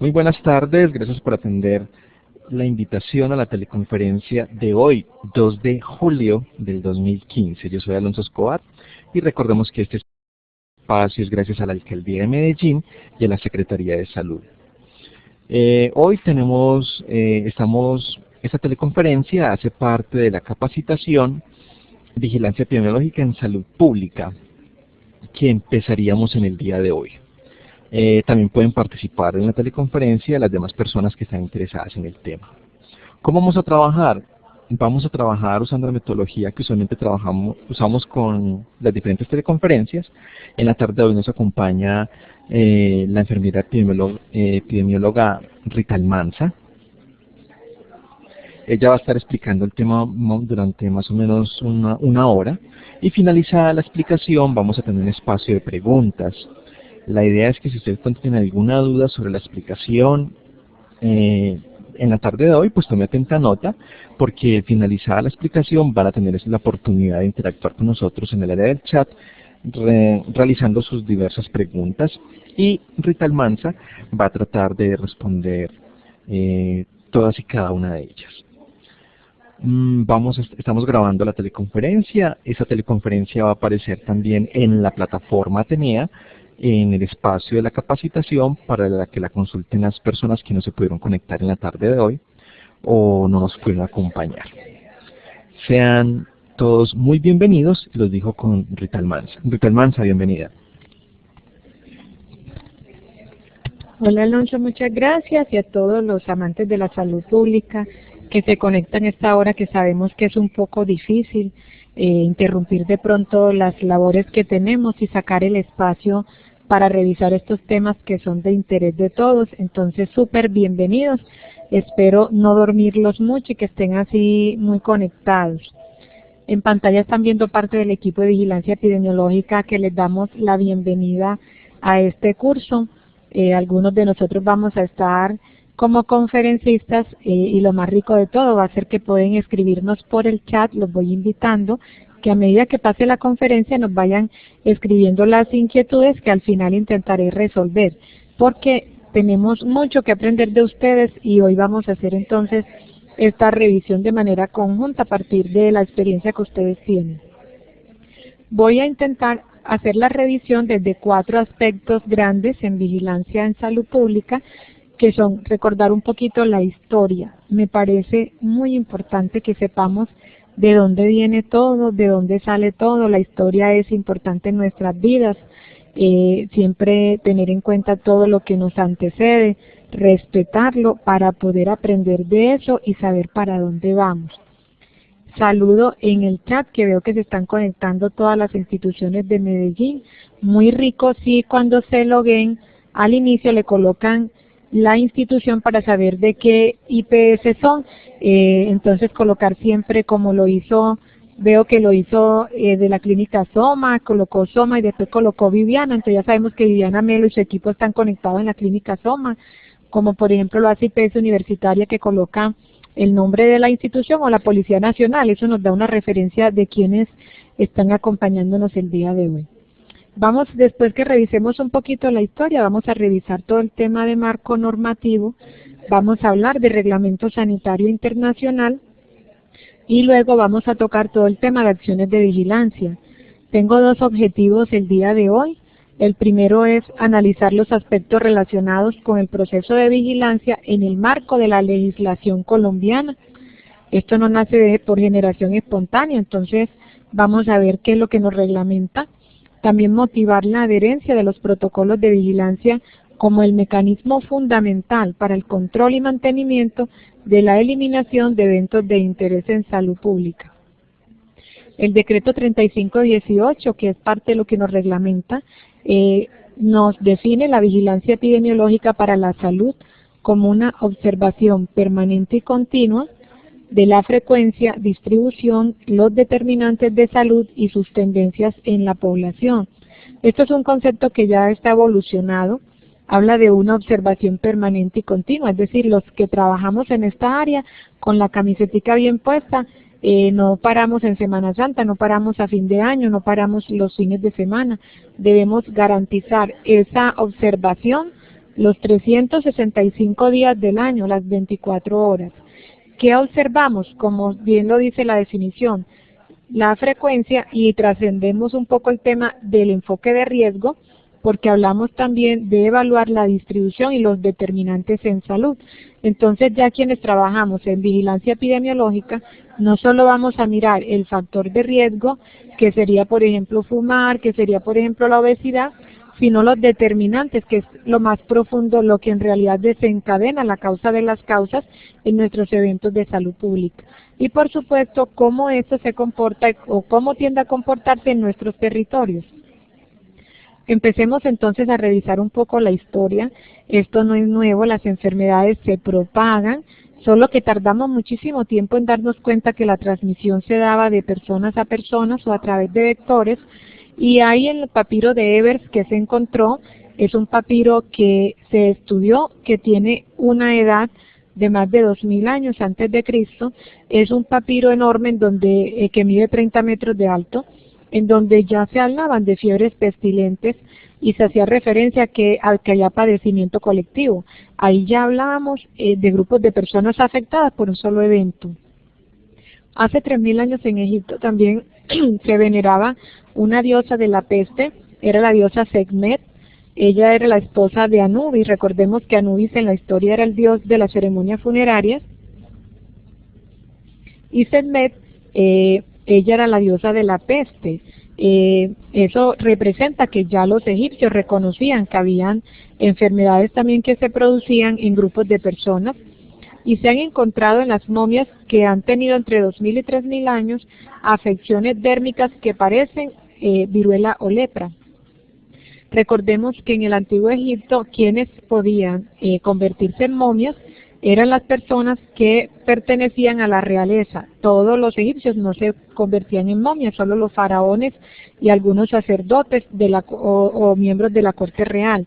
Muy buenas tardes, gracias por atender la invitación a la teleconferencia de hoy, 2 de julio del 2015. Yo soy Alonso Escobar y recordemos que este espacio es gracias a la Alcaldía de Medellín y a la Secretaría de Salud. Hoy esta teleconferencia hace parte de la capacitación Vigilancia Epidemiológica en Salud Pública, que empezaríamos en el día de hoy. También pueden participar en la teleconferencia las demás personas que están interesadas en el tema. ¿Cómo vamos a trabajar? Vamos a trabajar usando la metodología que usualmente usamos con las diferentes teleconferencias. En la tarde de hoy nos acompaña la enfermera epidemióloga Rita Almanza. Ella va a estar explicando el tema durante más o menos una hora, y finalizada la explicación vamos a tener un espacio de preguntas. La idea es que si ustedes tienen alguna duda sobre la explicación en la tarde de hoy, pues tome atenta nota, porque finalizada la explicación van a tener la oportunidad de interactuar con nosotros en el área del chat, realizando sus diversas preguntas, y Rita Almanza va a tratar de responder todas y cada una de ellas. Estamos grabando la teleconferencia. Esa teleconferencia va a aparecer también en la plataforma Atenea, en el espacio de la capacitación, para que la consulten las personas que no se pudieron conectar en la tarde de hoy o no nos pudieron acompañar. Sean todos muy bienvenidos, los dejo con Rita Almanza. Rita Almanza, bienvenida. Hola Alonso, muchas gracias, y a todos los amantes de la salud pública que se conectan a esta hora, que sabemos que es un poco difícil interrumpir de pronto las labores que tenemos y sacar el espacio para revisar estos temas que son de interés de todos. Entonces, súper bienvenidos. Espero no dormirlos mucho y que estén así muy conectados. En pantalla están viendo parte del equipo de vigilancia epidemiológica, que les damos la bienvenida a este curso. Algunos de nosotros vamos a estar como conferencistas, y lo más rico de todo va a ser que pueden escribirnos por el chat. Los voy invitando que a medida que pase la conferencia nos vayan escribiendo las inquietudes, que al final intentaré resolver, porque tenemos mucho que aprender de ustedes, y hoy vamos a hacer entonces esta revisión de manera conjunta a partir de la experiencia que ustedes tienen. Voy a intentar hacer la revisión desde 4 aspectos grandes en vigilancia en salud pública, que son recordar un poquito la historia. Me parece muy importante que sepamos de dónde viene todo, de dónde sale todo. La historia es importante en nuestras vidas, siempre tener en cuenta todo lo que nos antecede, respetarlo para poder aprender de eso y saber para dónde vamos. Saludo en el chat, que veo que se están conectando todas las instituciones de Medellín. Muy rico, sí, cuando se loguen al inicio le colocan la institución para saber de qué IPS son, entonces colocar siempre como lo hizo, veo que lo hizo de la clínica Soma, colocó Soma y después colocó Viviana. Entonces ya sabemos que Viviana Melo y su equipo están conectados en la clínica Soma, como por ejemplo lo hace IPS Universitaria, que coloca el nombre de la institución, o la Policía Nacional. Eso nos da una referencia de quienes están acompañándonos el día de hoy. Vamos, después que revisemos un poquito la historia, vamos a revisar todo el tema de marco normativo, vamos a hablar de reglamento sanitario internacional, y luego vamos a tocar todo el tema de acciones de vigilancia. Tengo 2 objetivos el día de hoy. El primero es analizar los aspectos relacionados con el proceso de vigilancia en el marco de la legislación colombiana. Esto no nace por generación espontánea, entonces vamos a ver qué es lo que nos reglamenta. También motivar la adherencia de los protocolos de vigilancia como el mecanismo fundamental para el control y mantenimiento de la eliminación de eventos de interés en salud pública. El decreto 3518, que es parte de lo que nos reglamenta, nos define la vigilancia epidemiológica para la salud como una observación permanente y continua de la frecuencia, distribución, los determinantes de salud y sus tendencias en la población. Esto es un concepto que ya está evolucionado, habla de una observación permanente y continua, es decir, los que trabajamos en esta área con la camisetica bien puesta, no paramos en Semana Santa, no paramos a fin de año, no paramos los fines de semana. Debemos garantizar esa observación los 365 días del año, las 24 horas. ¿Qué observamos? Como bien lo dice la definición, la frecuencia, y trascendemos un poco el tema del enfoque de riesgo, porque hablamos también de evaluar la distribución y los determinantes en salud. Entonces ya quienes trabajamos en vigilancia epidemiológica, no solo vamos a mirar el factor de riesgo, que sería por ejemplo fumar, que sería por ejemplo la obesidad, sino los determinantes, que es lo más profundo, lo que en realidad desencadena la causa de las causas en nuestros eventos de salud pública. Y por supuesto, cómo esto se comporta o cómo tiende a comportarse en nuestros territorios. Empecemos entonces a revisar un poco la historia. Esto no es nuevo, las enfermedades se propagan, solo que tardamos muchísimo tiempo en darnos cuenta que la transmisión se daba de personas a personas o a través de vectores. Y ahí en el papiro de Evers que se encontró, es un papiro que se estudió, que tiene una edad de más de 2000 años antes de Cristo. Es un papiro enorme en donde que mide 30 metros de alto, en donde ya se hablaban de fiebres pestilentes y se hacía referencia a que haya padecimiento colectivo. Ahí ya hablábamos de grupos de personas afectadas por un solo evento. Hace 3000 años en Egipto también se veneraba una diosa de la peste, era la diosa Sekhmet. Ella era la esposa de Anubis. Recordemos que Anubis en la historia era el dios de las ceremonias funerarias. Y Sekhmet, ella era la diosa de la peste. Eso representa que ya los egipcios reconocían que habían enfermedades también que se producían en grupos de personas, y se han encontrado en las momias que han tenido entre 2000 y 3000 años afecciones dérmicas que parecen viruela o lepra. Recordemos que en el antiguo Egipto quienes podían convertirse en momias eran las personas que pertenecían a la realeza. Todos los egipcios no se convertían en momias, solo los faraones y algunos sacerdotes o miembros de la corte real.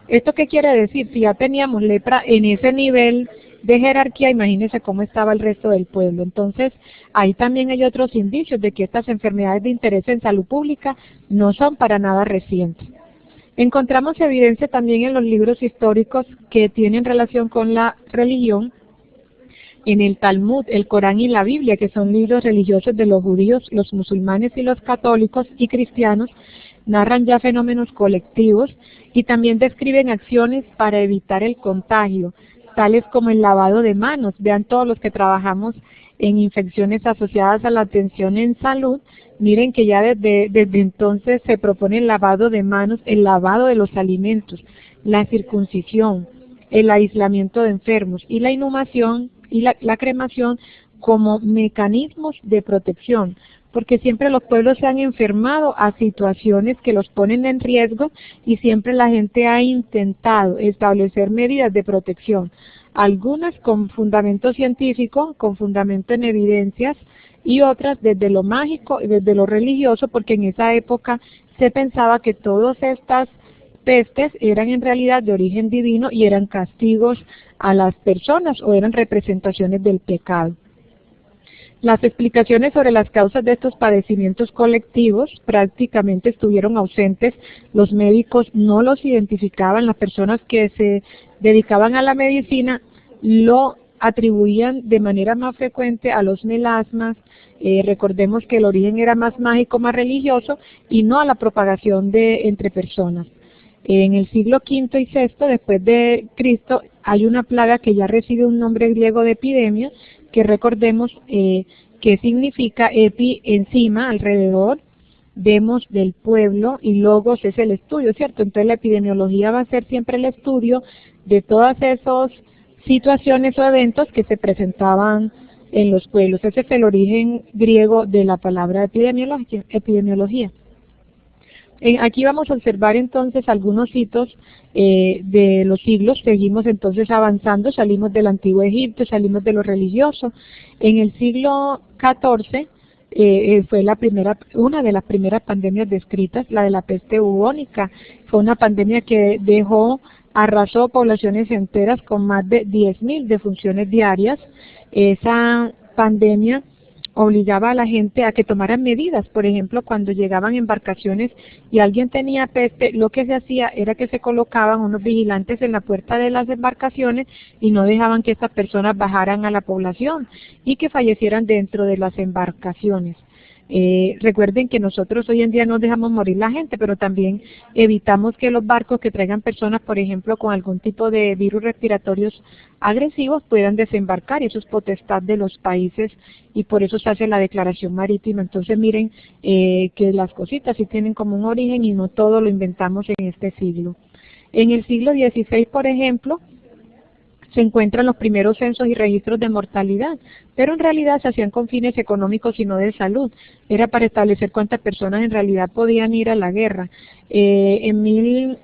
¿Esto qué quiere decir? Si ya teníamos lepra en ese nivel de jerarquía, imagínense cómo estaba el resto del pueblo. Entonces, ahí también hay otros indicios de que estas enfermedades de interés en salud pública no son para nada recientes. Encontramos evidencia también en los libros históricos que tienen relación con la religión, en el Talmud, el Corán y la Biblia, que son libros religiosos de los judíos, los musulmanes y los católicos y cristianos, narran ya fenómenos colectivos y también describen acciones para evitar el contagio, tales como el lavado de manos. Vean todos los que trabajamos en infecciones asociadas a la atención en salud, miren que ya desde entonces se propone el lavado de manos, el lavado de los alimentos, la circuncisión, el aislamiento de enfermos y la inhumación y la cremación como mecanismos de protección, porque siempre los pueblos se han enfermado a situaciones que los ponen en riesgo y siempre la gente ha intentado establecer medidas de protección, algunas con fundamento científico, con fundamento en evidencias, y otras desde lo mágico y desde lo religioso, porque en esa época se pensaba que todas estas pestes eran en realidad de origen divino y eran castigos a las personas o eran representaciones del pecado. Las explicaciones sobre las causas de estos padecimientos colectivos prácticamente estuvieron ausentes. Los médicos no los identificaban, las personas que se dedicaban a la medicina lo atribuían de manera más frecuente a los melasmas. Recordemos que el origen era más mágico, más religioso, y no a la propagación entre personas. En el siglo V y VI después de Cristo hay una plaga que ya recibe un nombre griego de epidemia, que recordemos que significa epi, encima, alrededor, demos, del pueblo, y logos es el estudio, ¿cierto? Entonces la epidemiología va a ser siempre el estudio de todas esas situaciones o eventos que se presentaban en los pueblos. Ese es el origen griego de la palabra epidemiología. Aquí vamos a observar entonces algunos hitos de los siglos. Seguimos entonces avanzando, salimos del antiguo Egipto, salimos de lo religioso. En el siglo XIV fue una de las primeras pandemias descritas, la de la peste bubónica. Fue una pandemia que arrasó poblaciones enteras con más de 10.000 defunciones diarias. Esa pandemia obligaba a la gente a que tomaran medidas. Por ejemplo, cuando llegaban embarcaciones y alguien tenía peste, lo que se hacía era que se colocaban unos vigilantes en la puerta de las embarcaciones y no dejaban que estas personas bajaran a la población y que fallecieran dentro de las embarcaciones. Recuerden que nosotros hoy en día no dejamos morir la gente, pero también evitamos que los barcos que traigan personas, por ejemplo, con algún tipo de virus respiratorios agresivos, puedan desembarcar, y eso es potestad de los países, y por eso se hace la declaración marítima. Entonces miren que las cositas sí tienen como un origen y no todo lo inventamos en este siglo. En el siglo XVI, por ejemplo, se encuentran los primeros censos y registros de mortalidad, pero en realidad se hacían con fines económicos y no de salud. Era para establecer cuántas personas en realidad podían ir a la guerra. En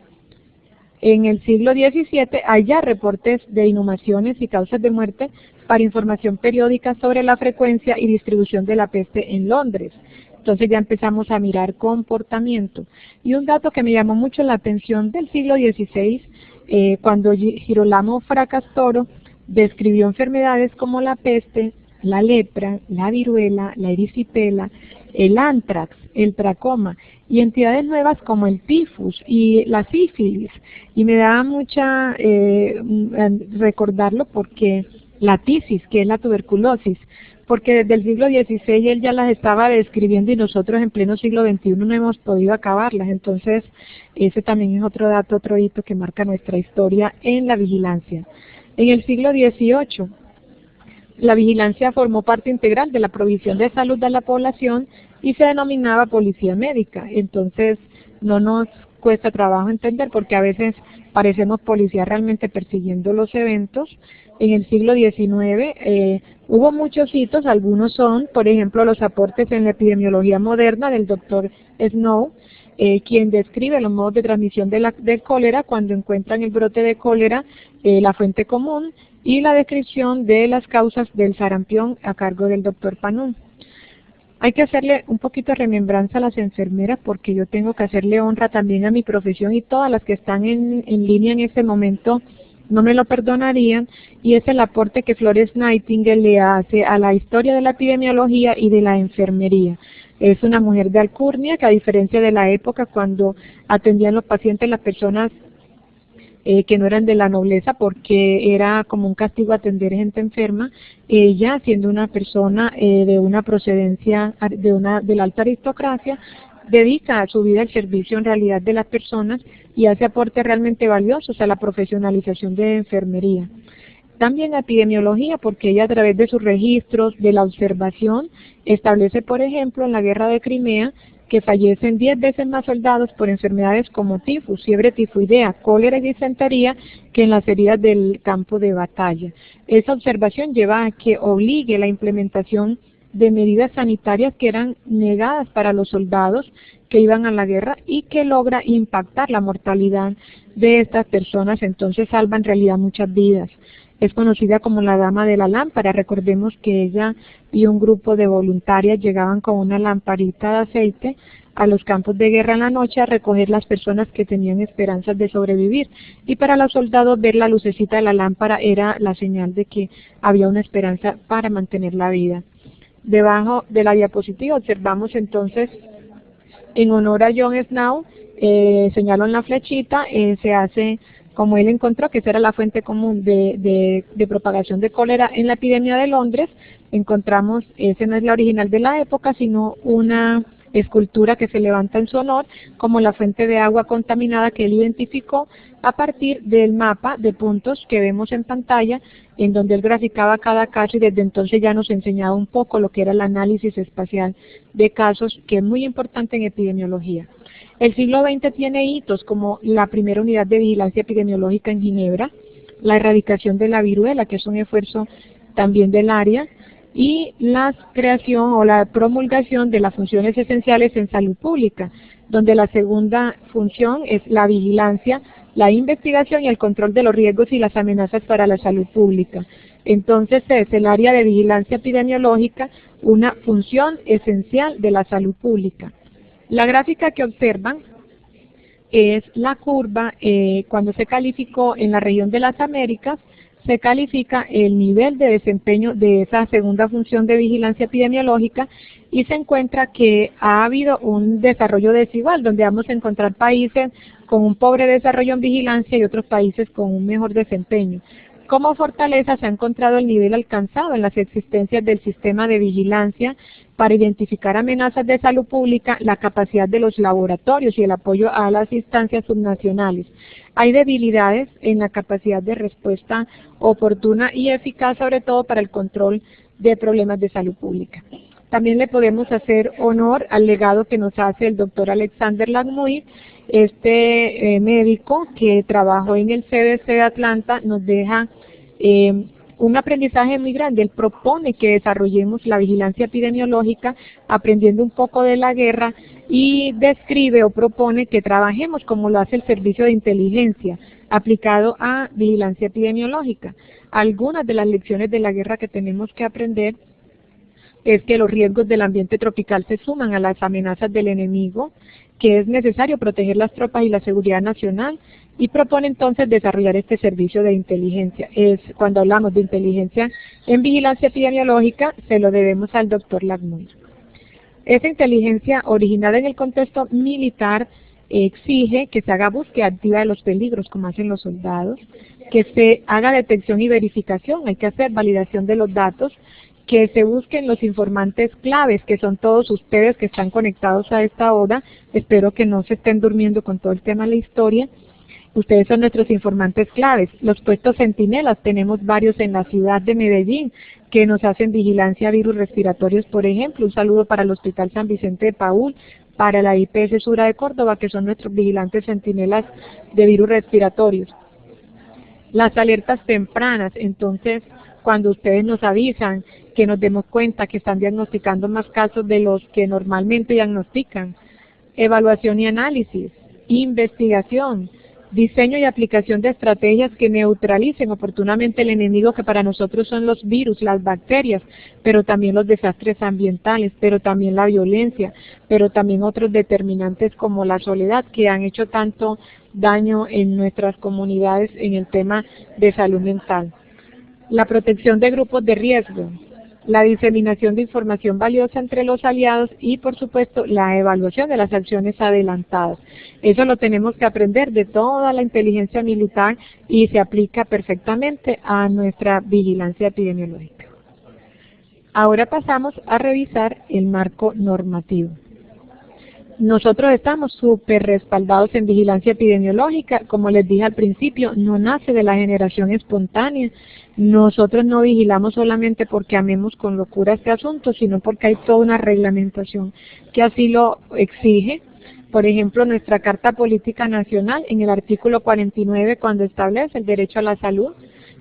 el siglo XVII hay ya reportes de inhumaciones y causas de muerte para información periódica sobre la frecuencia y distribución de la peste en Londres. Entonces ya empezamos a mirar comportamiento. Y un dato que me llamó mucho la atención del siglo XVI, cuando Girolamo Fracastoro describió enfermedades como la peste, la lepra, la viruela, la erisipela, el antrax, el tracoma y entidades nuevas como el tifus y la sífilis. Y me da mucha recordarlo porque la tisis, que es la tuberculosis, porque desde el siglo XVI él ya las estaba describiendo y nosotros en pleno siglo XXI no hemos podido acabarlas. Entonces, ese también es otro dato, otro hito que marca nuestra historia en la vigilancia. En el siglo XVIII, la vigilancia formó parte integral de la provisión de salud de la población y se denominaba policía médica. Entonces, no nos cuesta trabajo entender porque a veces parecemos policías realmente persiguiendo los eventos. En el siglo XIX hubo muchos hitos, algunos son, por ejemplo, los aportes en la epidemiología moderna del doctor Snow, quien describe los modos de transmisión del cólera cuando encuentran el brote de cólera, la fuente común, y la descripción de las causas del sarampión a cargo del doctor Panún. Hay que hacerle un poquito de remembranza a las enfermeras porque yo tengo que hacerle honra también a mi profesión y todas las que están en línea en este momento no me lo perdonarían, y es el aporte que Florence Nightingale le hace a la historia de la epidemiología y de la enfermería. Es una mujer de alcurnia que, a diferencia de la época cuando atendían los pacientes las personas que no eran de la nobleza, porque era como un castigo atender gente enferma, ella, siendo una persona de una procedencia de la alta aristocracia, dedica su vida al servicio en realidad de las personas y hace aportes realmente valiosos a la profesionalización de enfermería. También a epidemiología, porque ella a través de sus registros, de la observación, establece, por ejemplo, en la guerra de Crimea, que fallecen 10 veces más soldados por enfermedades como tifus, fiebre tifoidea, cólera y disentería que en las heridas del campo de batalla. Esa observación lleva a que obligue la implementación de medidas sanitarias que eran negadas para los soldados que iban a la guerra y que logra impactar la mortalidad de estas personas, entonces salva en realidad muchas vidas. Es conocida como la Dama de la Lámpara. Recordemos que ella y un grupo de voluntarias llegaban con una lamparita de aceite a los campos de guerra en la noche a recoger las personas que tenían esperanzas de sobrevivir. Y para los soldados ver la lucecita de la lámpara era la señal de que había una esperanza para mantener la vida. Debajo de la diapositiva observamos entonces, en honor a John Snow, señalo en la flechita, se hace como él encontró que esa era la fuente común de propagación de cólera en la epidemia de Londres. Encontramos, esa no es la original de la época, sino una escultura que se levanta en su honor como la fuente de agua contaminada que él identificó a partir del mapa de puntos que vemos en pantalla, en donde él graficaba cada caso, y desde entonces ya nos enseñaba un poco lo que era el análisis espacial de casos, que es muy importante en epidemiología. El siglo XX tiene hitos como la primera unidad de vigilancia epidemiológica en Ginebra, la erradicación de la viruela, que es un esfuerzo también del área, y la creación o la promulgación de las funciones esenciales en salud pública, donde la segunda función es la vigilancia, la investigación y el control de los riesgos y las amenazas para la salud pública. Entonces es el área de vigilancia epidemiológica una función esencial de la salud pública. La gráfica que observan es la curva cuando se calificó en la región de las Américas, se califica el nivel de desempeño de esa segunda función de vigilancia epidemiológica y se encuentra que ha habido un desarrollo desigual, donde vamos a encontrar países con un pobre desarrollo en vigilancia y otros países con un mejor desempeño. Como fortaleza se ha encontrado el nivel alcanzado en las existencias del sistema de vigilancia para identificar amenazas de salud pública, la capacidad de los laboratorios y el apoyo a las instancias subnacionales. Hay debilidades en la capacidad de respuesta oportuna y eficaz, sobre todo para el control de problemas de salud pública. También le podemos hacer honor al legado que nos hace el doctor Alexander Lagmuir, médico que trabajó en el CDC de Atlanta, nos deja un aprendizaje muy grande. Él propone que desarrollemos la vigilancia epidemiológica aprendiendo un poco de la guerra y describe o propone que trabajemos como lo hace el servicio de inteligencia aplicado a vigilancia epidemiológica. Algunas de las lecciones de la guerra que tenemos que aprender es que los riesgos del ambiente tropical se suman a las amenazas del enemigo, que es necesario proteger las tropas y la seguridad nacional, y propone entonces desarrollar este servicio de inteligencia. Cuando hablamos de inteligencia en vigilancia epidemiológica, se lo debemos al doctor Lagmuir. Esa inteligencia originada en el contexto militar exige que se haga búsqueda activa de los peligros, como hacen los soldados, que se haga detección y verificación, hay que hacer validación de los datos, que se busquen los informantes claves, que son todos ustedes que están conectados a esta hora. Espero que no se estén durmiendo con todo el tema de la historia. Ustedes son nuestros informantes claves. Los puestos centinelas, tenemos varios en la ciudad de Medellín, que nos hacen vigilancia a virus respiratorios, por ejemplo. Un saludo para el Hospital San Vicente de Paúl, para la IPS Sura de Córdoba, que son nuestros vigilantes centinelas de virus respiratorios. Las alertas tempranas, entonces, cuando ustedes nos avisan, que nos demos cuenta que están diagnosticando más casos de los que normalmente diagnostican. Evaluación y análisis, investigación, diseño y aplicación de estrategias que neutralicen oportunamente el enemigo, que para nosotros son los virus, las bacterias, pero también los desastres ambientales, pero también la violencia, pero también otros determinantes como la soledad, que han hecho tanto daño en nuestras comunidades en el tema de salud mental. La protección de grupos de riesgo, la diseminación de información valiosa entre los aliados y, por supuesto, la evaluación de las acciones adelantadas. Eso lo tenemos que aprender de toda la inteligencia militar y se aplica perfectamente a nuestra vigilancia epidemiológica. Ahora pasamos a revisar el marco normativo. Nosotros estamos súper respaldados en vigilancia epidemiológica. Como les dije al principio, no nace de la generación espontánea. Nosotros no vigilamos solamente porque amemos con locura este asunto, sino porque hay toda una reglamentación que así lo exige. Por ejemplo, nuestra Carta Política Nacional, en el artículo 49, cuando establece el derecho a la salud,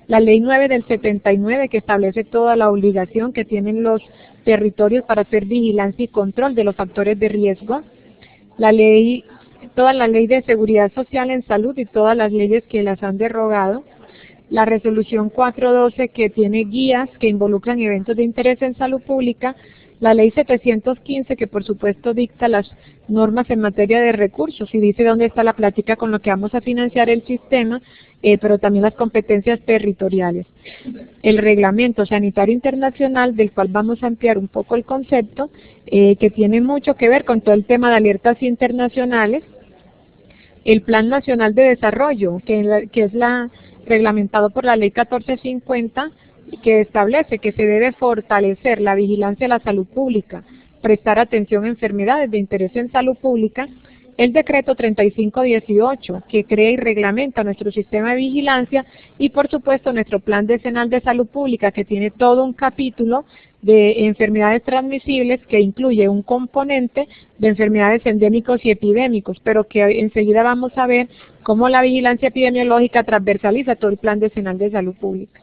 la Ley 9 del 79, que establece toda la obligación que tienen los territorios para hacer vigilancia y control de los factores de riesgo, toda la Ley de Seguridad Social en Salud y todas las leyes que las han derogado, la Resolución 412, que tiene guías que involucran eventos de interés en salud pública, la Ley 715, que por supuesto dicta las normas en materia de recursos y dice dónde está la plática con lo que vamos a financiar el sistema, pero también las competencias territoriales. El Reglamento Sanitario Internacional, del cual vamos a ampliar un poco el concepto, que tiene mucho que ver con todo el tema de alertas internacionales. El Plan Nacional de Desarrollo, que es reglamentado por la Ley 1450, que establece que se debe fortalecer la vigilancia de la salud pública, prestar atención a enfermedades de interés en salud pública. El decreto 3518, que crea y reglamenta nuestro sistema de vigilancia, y por supuesto nuestro Plan Decenal de Salud Pública, que tiene todo un capítulo de enfermedades transmisibles que incluye un componente de enfermedades endémicos y epidémicos, pero que enseguida vamos a ver cómo la vigilancia epidemiológica transversaliza todo el Plan Decenal de Salud Pública.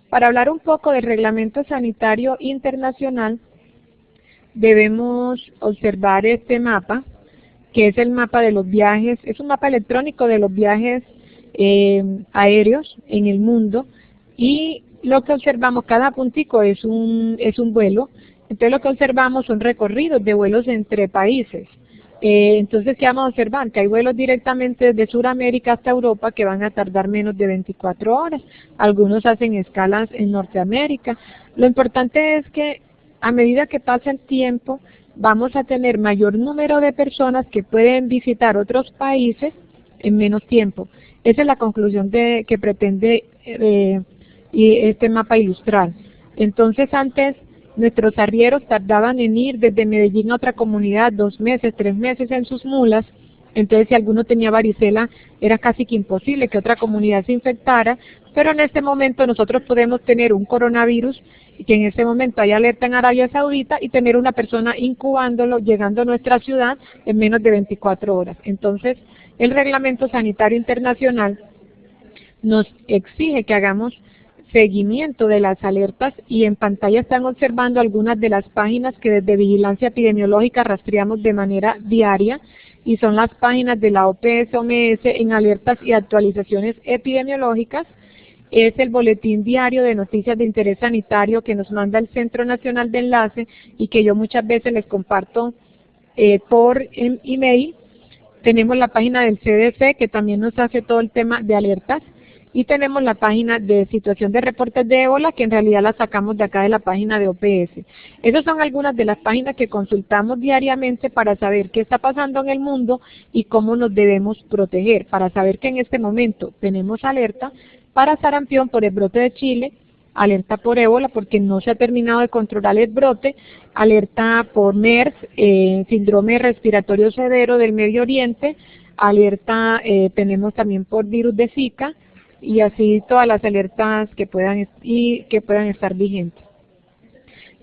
Para hablar un poco del Reglamento Sanitario Internacional, debemos observar este mapa, que es el mapa de los viajes, es un mapa electrónico de los viajes aéreos en el mundo, y lo que observamos, cada puntico es un vuelo, entonces lo que observamos son recorridos de vuelos entre países. Entonces, ¿qué vamos a observar? Que hay vuelos directamente desde Sudamérica hasta Europa que van a tardar menos de 24 horas. Algunos hacen escalas en Norteamérica. Lo importante es que a medida que pasa el tiempo, vamos a tener mayor número de personas que pueden visitar otros países en menos tiempo. Esa es la conclusión que pretende este mapa ilustrar. Entonces, antes nuestros arrieros tardaban en ir desde Medellín a otra comunidad 2 meses, 3 meses en sus mulas. Entonces, si alguno tenía varicela, era casi que imposible que otra comunidad se infectara. Pero en este momento nosotros podemos tener un coronavirus y que en este momento hay alerta en Arabia Saudita y tener una persona incubándolo, llegando a nuestra ciudad en menos de 24 horas. Entonces, el Reglamento Sanitario Internacional nos exige que hagamos seguimiento de las alertas y en pantalla están observando algunas de las páginas que desde Vigilancia Epidemiológica rastreamos de manera diaria y son las páginas de la OPS-OMS en alertas y actualizaciones epidemiológicas. Es el boletín diario de noticias de interés sanitario que nos manda el Centro Nacional de Enlace y que yo muchas veces les comparto por email. Tenemos la página del CDC que también nos hace todo el tema de alertas. Y tenemos la página de situación de reportes de ébola, que en realidad la sacamos de acá de la página de OPS. Esas son algunas de las páginas que consultamos diariamente para saber qué está pasando en el mundo y cómo nos debemos proteger. Para saber que en este momento tenemos alerta para sarampión por el brote de Chile, alerta por ébola porque no se ha terminado de controlar el brote, alerta por MERS, síndrome respiratorio severo del Medio Oriente, alerta tenemos también por virus de Zika, y así todas las alertas que puedan estar vigentes.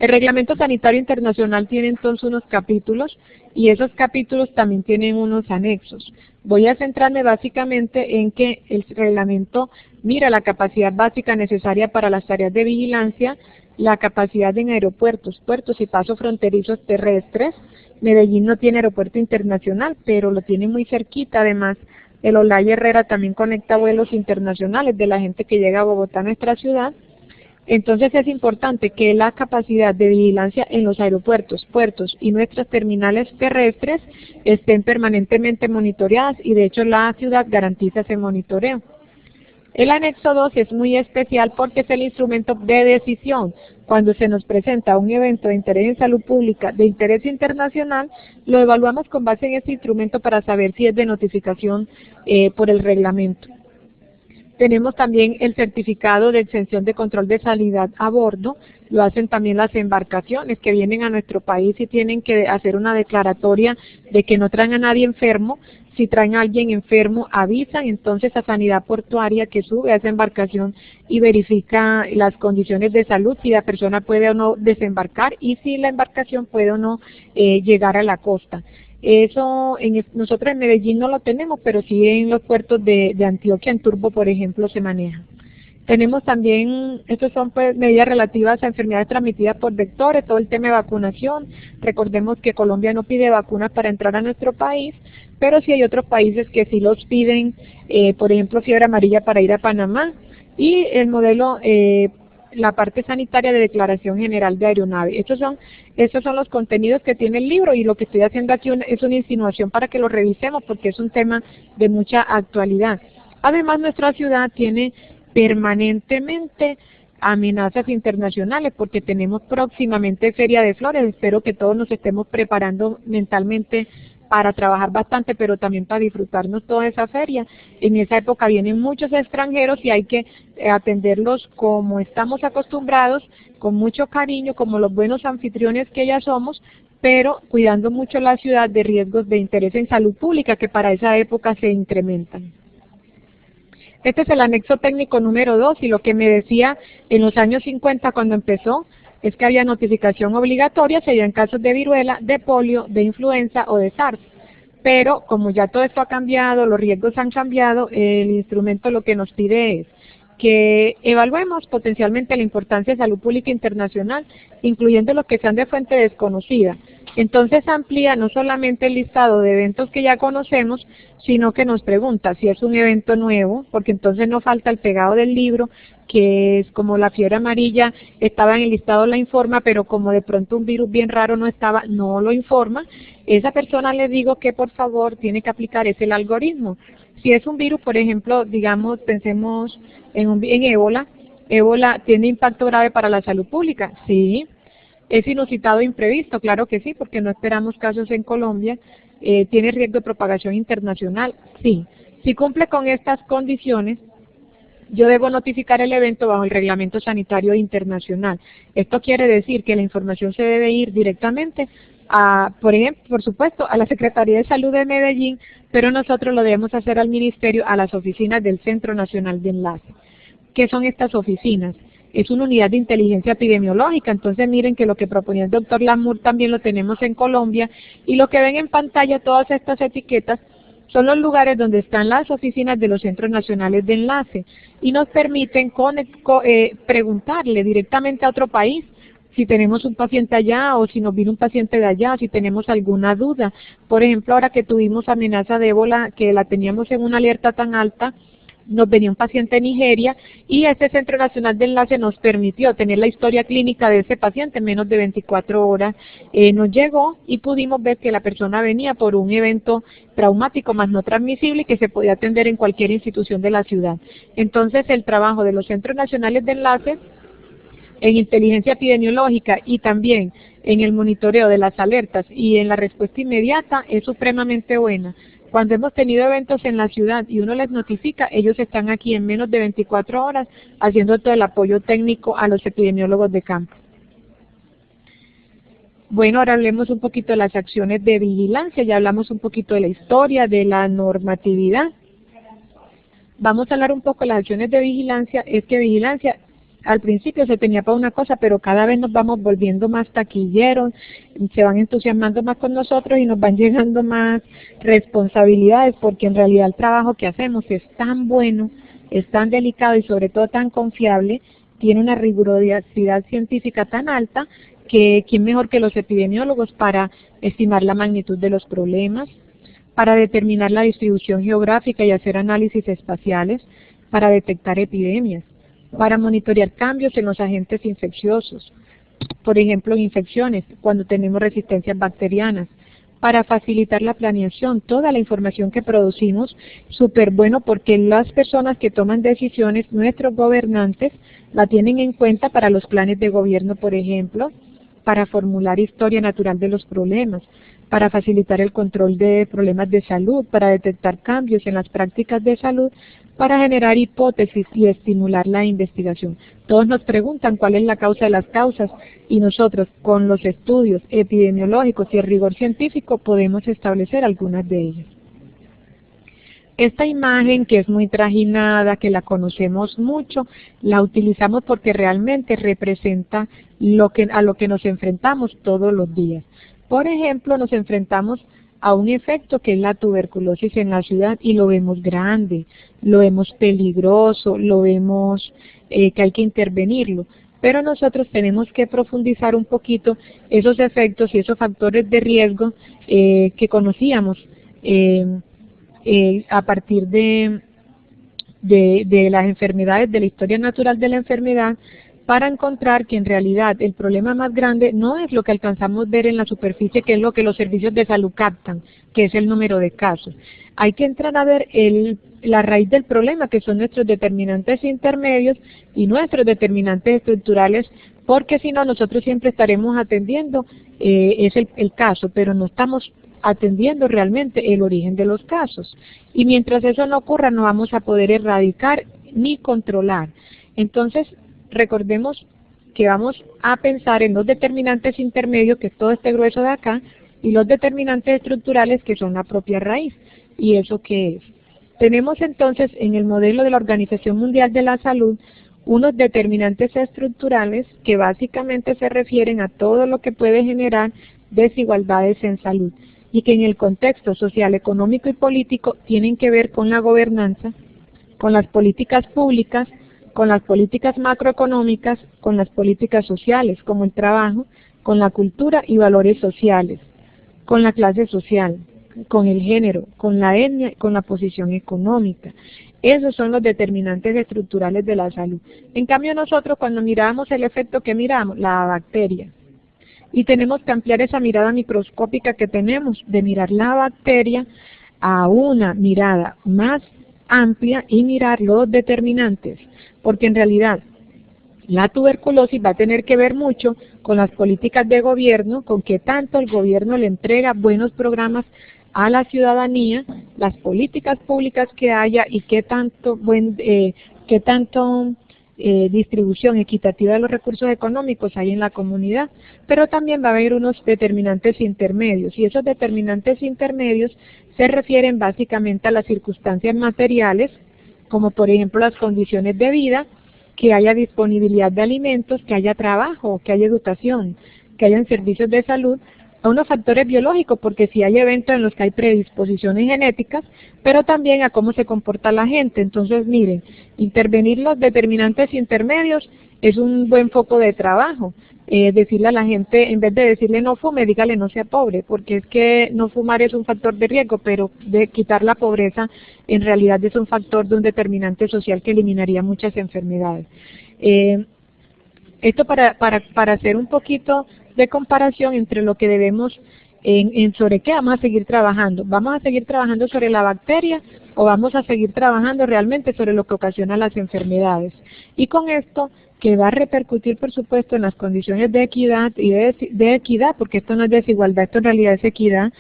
El Reglamento Sanitario Internacional tiene entonces unos capítulos y esos capítulos también tienen unos anexos. Voy a centrarme básicamente en que el reglamento mira la capacidad básica necesaria para las tareas de vigilancia, la capacidad en aeropuertos, puertos y pasos fronterizos terrestres. Medellín no tiene aeropuerto internacional, pero lo tiene muy cerquita. Además, el Olaya Herrera también conecta vuelos internacionales de la gente que llega a Bogotá, nuestra ciudad. Entonces es importante que la capacidad de vigilancia en los aeropuertos, puertos y nuestras terminales terrestres estén permanentemente monitoreadas y de hecho la ciudad garantiza ese monitoreo. El anexo 2 es muy especial porque es el instrumento de decisión. Cuando se nos presenta un evento de interés en salud pública, de interés internacional, lo evaluamos con base en este instrumento para saber si es de notificación por el reglamento. Tenemos también el certificado de exención de control de salubridad a bordo, lo hacen también las embarcaciones que vienen a nuestro país y tienen que hacer una declaratoria de que no traen a nadie enfermo. Si traen a alguien enfermo, avisan entonces a Sanidad Portuaria que sube a esa embarcación y verifica las condiciones de salud, si la persona puede o no desembarcar y si la embarcación puede o no llegar a la costa. Eso nosotros en Medellín no lo tenemos, pero sí en los puertos de Antioquia, en Turbo, por ejemplo, se maneja. Tenemos también, estos son pues medidas relativas a enfermedades transmitidas por vectores, todo el tema de vacunación. Recordemos que Colombia no pide vacunas para entrar a nuestro país, pero sí hay otros países que sí los piden, por ejemplo, fiebre amarilla para ir a Panamá. Y el modelo, la parte sanitaria de declaración general de aeronave. Estos son los contenidos que tiene el libro y lo que estoy haciendo aquí es una insinuación para que lo revisemos porque es un tema de mucha actualidad. Además, nuestra ciudad tiene permanentemente amenazas internacionales porque tenemos próximamente Feria de Flores. Espero que todos nos estemos preparando mentalmente para trabajar bastante, pero también para disfrutarnos toda esa feria. En esa época vienen muchos extranjeros y hay que atenderlos como estamos acostumbrados, con mucho cariño, como los buenos anfitriones que ya somos, pero cuidando mucho la ciudad de riesgos de interés en salud pública que para esa época se incrementan. Este es el anexo técnico número 2 y lo que me decía en los años 50 cuando empezó es que había notificación obligatoria si habían casos de viruela, de polio, de influenza o de SARS. Pero como ya todo esto ha cambiado, los riesgos han cambiado, el instrumento lo que nos pide es que evaluemos potencialmente la importancia de salud pública internacional, incluyendo los que sean de fuente desconocida. Entonces amplía no solamente el listado de eventos que ya conocemos, sino que nos pregunta si es un evento nuevo, porque entonces no falta el pegado del libro, que es como la fiebre amarilla, estaba en el listado, la informa, pero como de pronto un virus bien raro no estaba, no lo informa. Esa persona le digo que por favor tiene que aplicar el algoritmo. Si es un virus, por ejemplo, digamos, pensemos en ébola. ¿Ébola tiene impacto grave para la salud pública? Sí. ¿Es inusitado e imprevisto? Claro que sí, porque no esperamos casos en Colombia. ¿Tiene riesgo de propagación internacional? Sí. Si cumple con estas condiciones, yo debo notificar el evento bajo el Reglamento Sanitario Internacional. Esto quiere decir que la información se debe ir directamente a, por ejemplo, por supuesto, a la Secretaría de Salud de Medellín, pero nosotros lo debemos hacer al Ministerio, a las oficinas del Centro Nacional de Enlace. ¿Qué son estas oficinas? Es una unidad de inteligencia epidemiológica, entonces miren que lo que proponía el doctor Lamour también lo tenemos en Colombia, y lo que ven en pantalla, todas estas etiquetas, son los lugares donde están las oficinas de los Centros Nacionales de Enlace, y nos permiten preguntarle directamente a otro país, si tenemos un paciente allá o si nos vino un paciente de allá, si tenemos alguna duda. Por ejemplo, ahora que tuvimos amenaza de ébola, que la teníamos en una alerta tan alta, nos venía un paciente de Nigeria y este Centro Nacional de Enlace nos permitió tener la historia clínica de ese paciente en menos de 24 horas. Nos llegó y pudimos ver que la persona venía por un evento traumático más no transmisible y que se podía atender en cualquier institución de la ciudad. Entonces, el trabajo de los Centros Nacionales de Enlace en inteligencia epidemiológica y también en el monitoreo de las alertas y en la respuesta inmediata es supremamente buena. Cuando hemos tenido eventos en la ciudad y uno les notifica, ellos están aquí en menos de 24 horas haciendo todo el apoyo técnico a los epidemiólogos de campo. Bueno, ahora hablemos un poquito de las acciones de vigilancia, ya hablamos un poquito de la historia, de la normatividad. Vamos a hablar un poco de las acciones de vigilancia. Es que vigilancia al principio se tenía para una cosa, pero cada vez nos vamos volviendo más taquilleros, se van entusiasmando más con nosotros y nos van llegando más responsabilidades, porque en realidad el trabajo que hacemos es tan bueno, es tan delicado y sobre todo tan confiable, tiene una rigurosidad científica tan alta, que quién mejor que los epidemiólogos para estimar la magnitud de los problemas, para determinar la distribución geográfica y hacer análisis espaciales, para detectar epidemias, para monitorear cambios en los agentes infecciosos, por ejemplo, infecciones, cuando tenemos resistencias bacterianas, para facilitar la planeación, toda la información que producimos, súper bueno porque las personas que toman decisiones, nuestros gobernantes, la tienen en cuenta para los planes de gobierno, por ejemplo, para formular historia natural de los problemas, para facilitar el control de problemas de salud, para detectar cambios en las prácticas de salud, para generar hipótesis y estimular la investigación. Todos nos preguntan cuál es la causa de las causas y nosotros con los estudios epidemiológicos y el rigor científico podemos establecer algunas de ellas. Esta imagen, que es muy trajinada, que la conocemos mucho, la utilizamos porque realmente representa a lo que nos enfrentamos todos los días. Por ejemplo, nos enfrentamos a un efecto que es la tuberculosis en la ciudad y lo vemos grande, lo vemos peligroso, lo vemos que hay que intervenirlo. Pero nosotros tenemos que profundizar un poquito esos efectos y esos factores de riesgo que conocíamos a partir de las enfermedades, de la historia natural de la enfermedad, para encontrar que en realidad el problema más grande no es lo que alcanzamos a ver en la superficie, que es lo que los servicios de salud captan, que es el número de casos. Hay que entrar a ver la raíz del problema, que son nuestros determinantes intermedios y nuestros determinantes estructurales, porque si no nosotros siempre estaremos atendiendo el caso, pero no estamos atendiendo realmente el origen de los casos. Y mientras eso no ocurra, no vamos a poder erradicar ni controlar. Entonces, recordemos que vamos a pensar en los determinantes intermedios, que es todo este grueso de acá, y los determinantes estructurales, que son la propia raíz. ¿Y eso qué es? Tenemos entonces en el modelo de la Organización Mundial de la Salud unos determinantes estructurales que básicamente se refieren a todo lo que puede generar desigualdades en salud y que en el contexto social, económico y político tienen que ver con la gobernanza, con las políticas públicas, con las políticas macroeconómicas, con las políticas sociales, como el trabajo, con la cultura y valores sociales, con la clase social, con el género, con la etnia, con la posición económica. Esos son los determinantes estructurales de la salud. En cambio nosotros cuando miramos el efecto que miramos, la bacteria, y tenemos que ampliar esa mirada microscópica que tenemos de mirar la bacteria a una mirada más amplia y mirar los determinantes, porque en realidad la tuberculosis va a tener que ver mucho con las políticas de gobierno, con qué tanto el gobierno le entrega buenos programas a la ciudadanía, las políticas públicas que haya y qué tanto distribución equitativa de los recursos económicos hay en la comunidad, pero también va a haber unos determinantes intermedios, y esos determinantes intermedios se refieren básicamente a las circunstancias materiales, como por ejemplo las condiciones de vida, que haya disponibilidad de alimentos, que haya trabajo, que haya educación, que haya servicios de salud, a unos factores biológicos, porque si hay eventos en los que hay predisposiciones genéticas, pero también a cómo se comporta la gente. Entonces, miren, intervenir los determinantes intermedios es un buen foco de trabajo. Decirle a la gente, en vez de decirle no fume, dígale no sea pobre, porque es que no fumar es un factor de riesgo, pero de quitar la pobreza en realidad es un factor de un determinante social que eliminaría muchas enfermedades. Esto para hacer un poquito de comparación entre lo que debemos, sobre qué vamos a seguir trabajando. ¿Vamos a seguir trabajando sobre la bacteria o vamos a seguir trabajando realmente sobre lo que ocasiona las enfermedades? Y con esto, que va a repercutir, por supuesto, en las condiciones de equidad y de equidad, porque esto no es desigualdad, esto en realidad es equidad,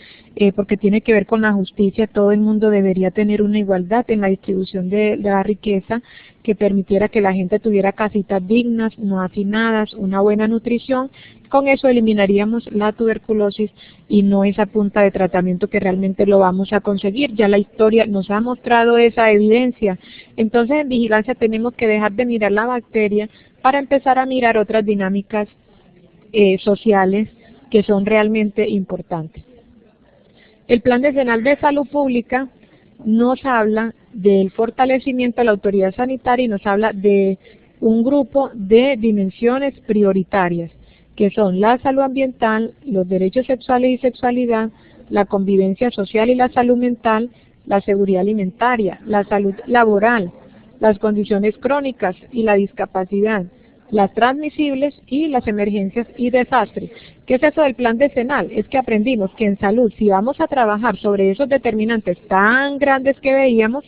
porque tiene que ver con la justicia. Todo el mundo debería tener una igualdad en la distribución de la riqueza, que permitiera que la gente tuviera casitas dignas, no hacinadas, una buena nutrición. Con eso eliminaríamos la tuberculosis y no esa punta de tratamiento que realmente lo vamos a conseguir. Ya la historia nos ha mostrado esa evidencia. Entonces en vigilancia tenemos que dejar de mirar la bacteria para empezar a mirar otras dinámicas sociales que son realmente importantes. El Plan Decenal de Salud Pública nos habla del fortalecimiento de la autoridad sanitaria y nos habla de un grupo de dimensiones prioritarias, que son la salud ambiental, los derechos sexuales y sexualidad, la convivencia social y la salud mental, la seguridad alimentaria, la salud laboral, las condiciones crónicas y la discapacidad, las transmisibles y las emergencias y desastres. ¿Qué es eso del plan decenal? Es que aprendimos que en salud, si vamos a trabajar sobre esos determinantes tan grandes que veíamos,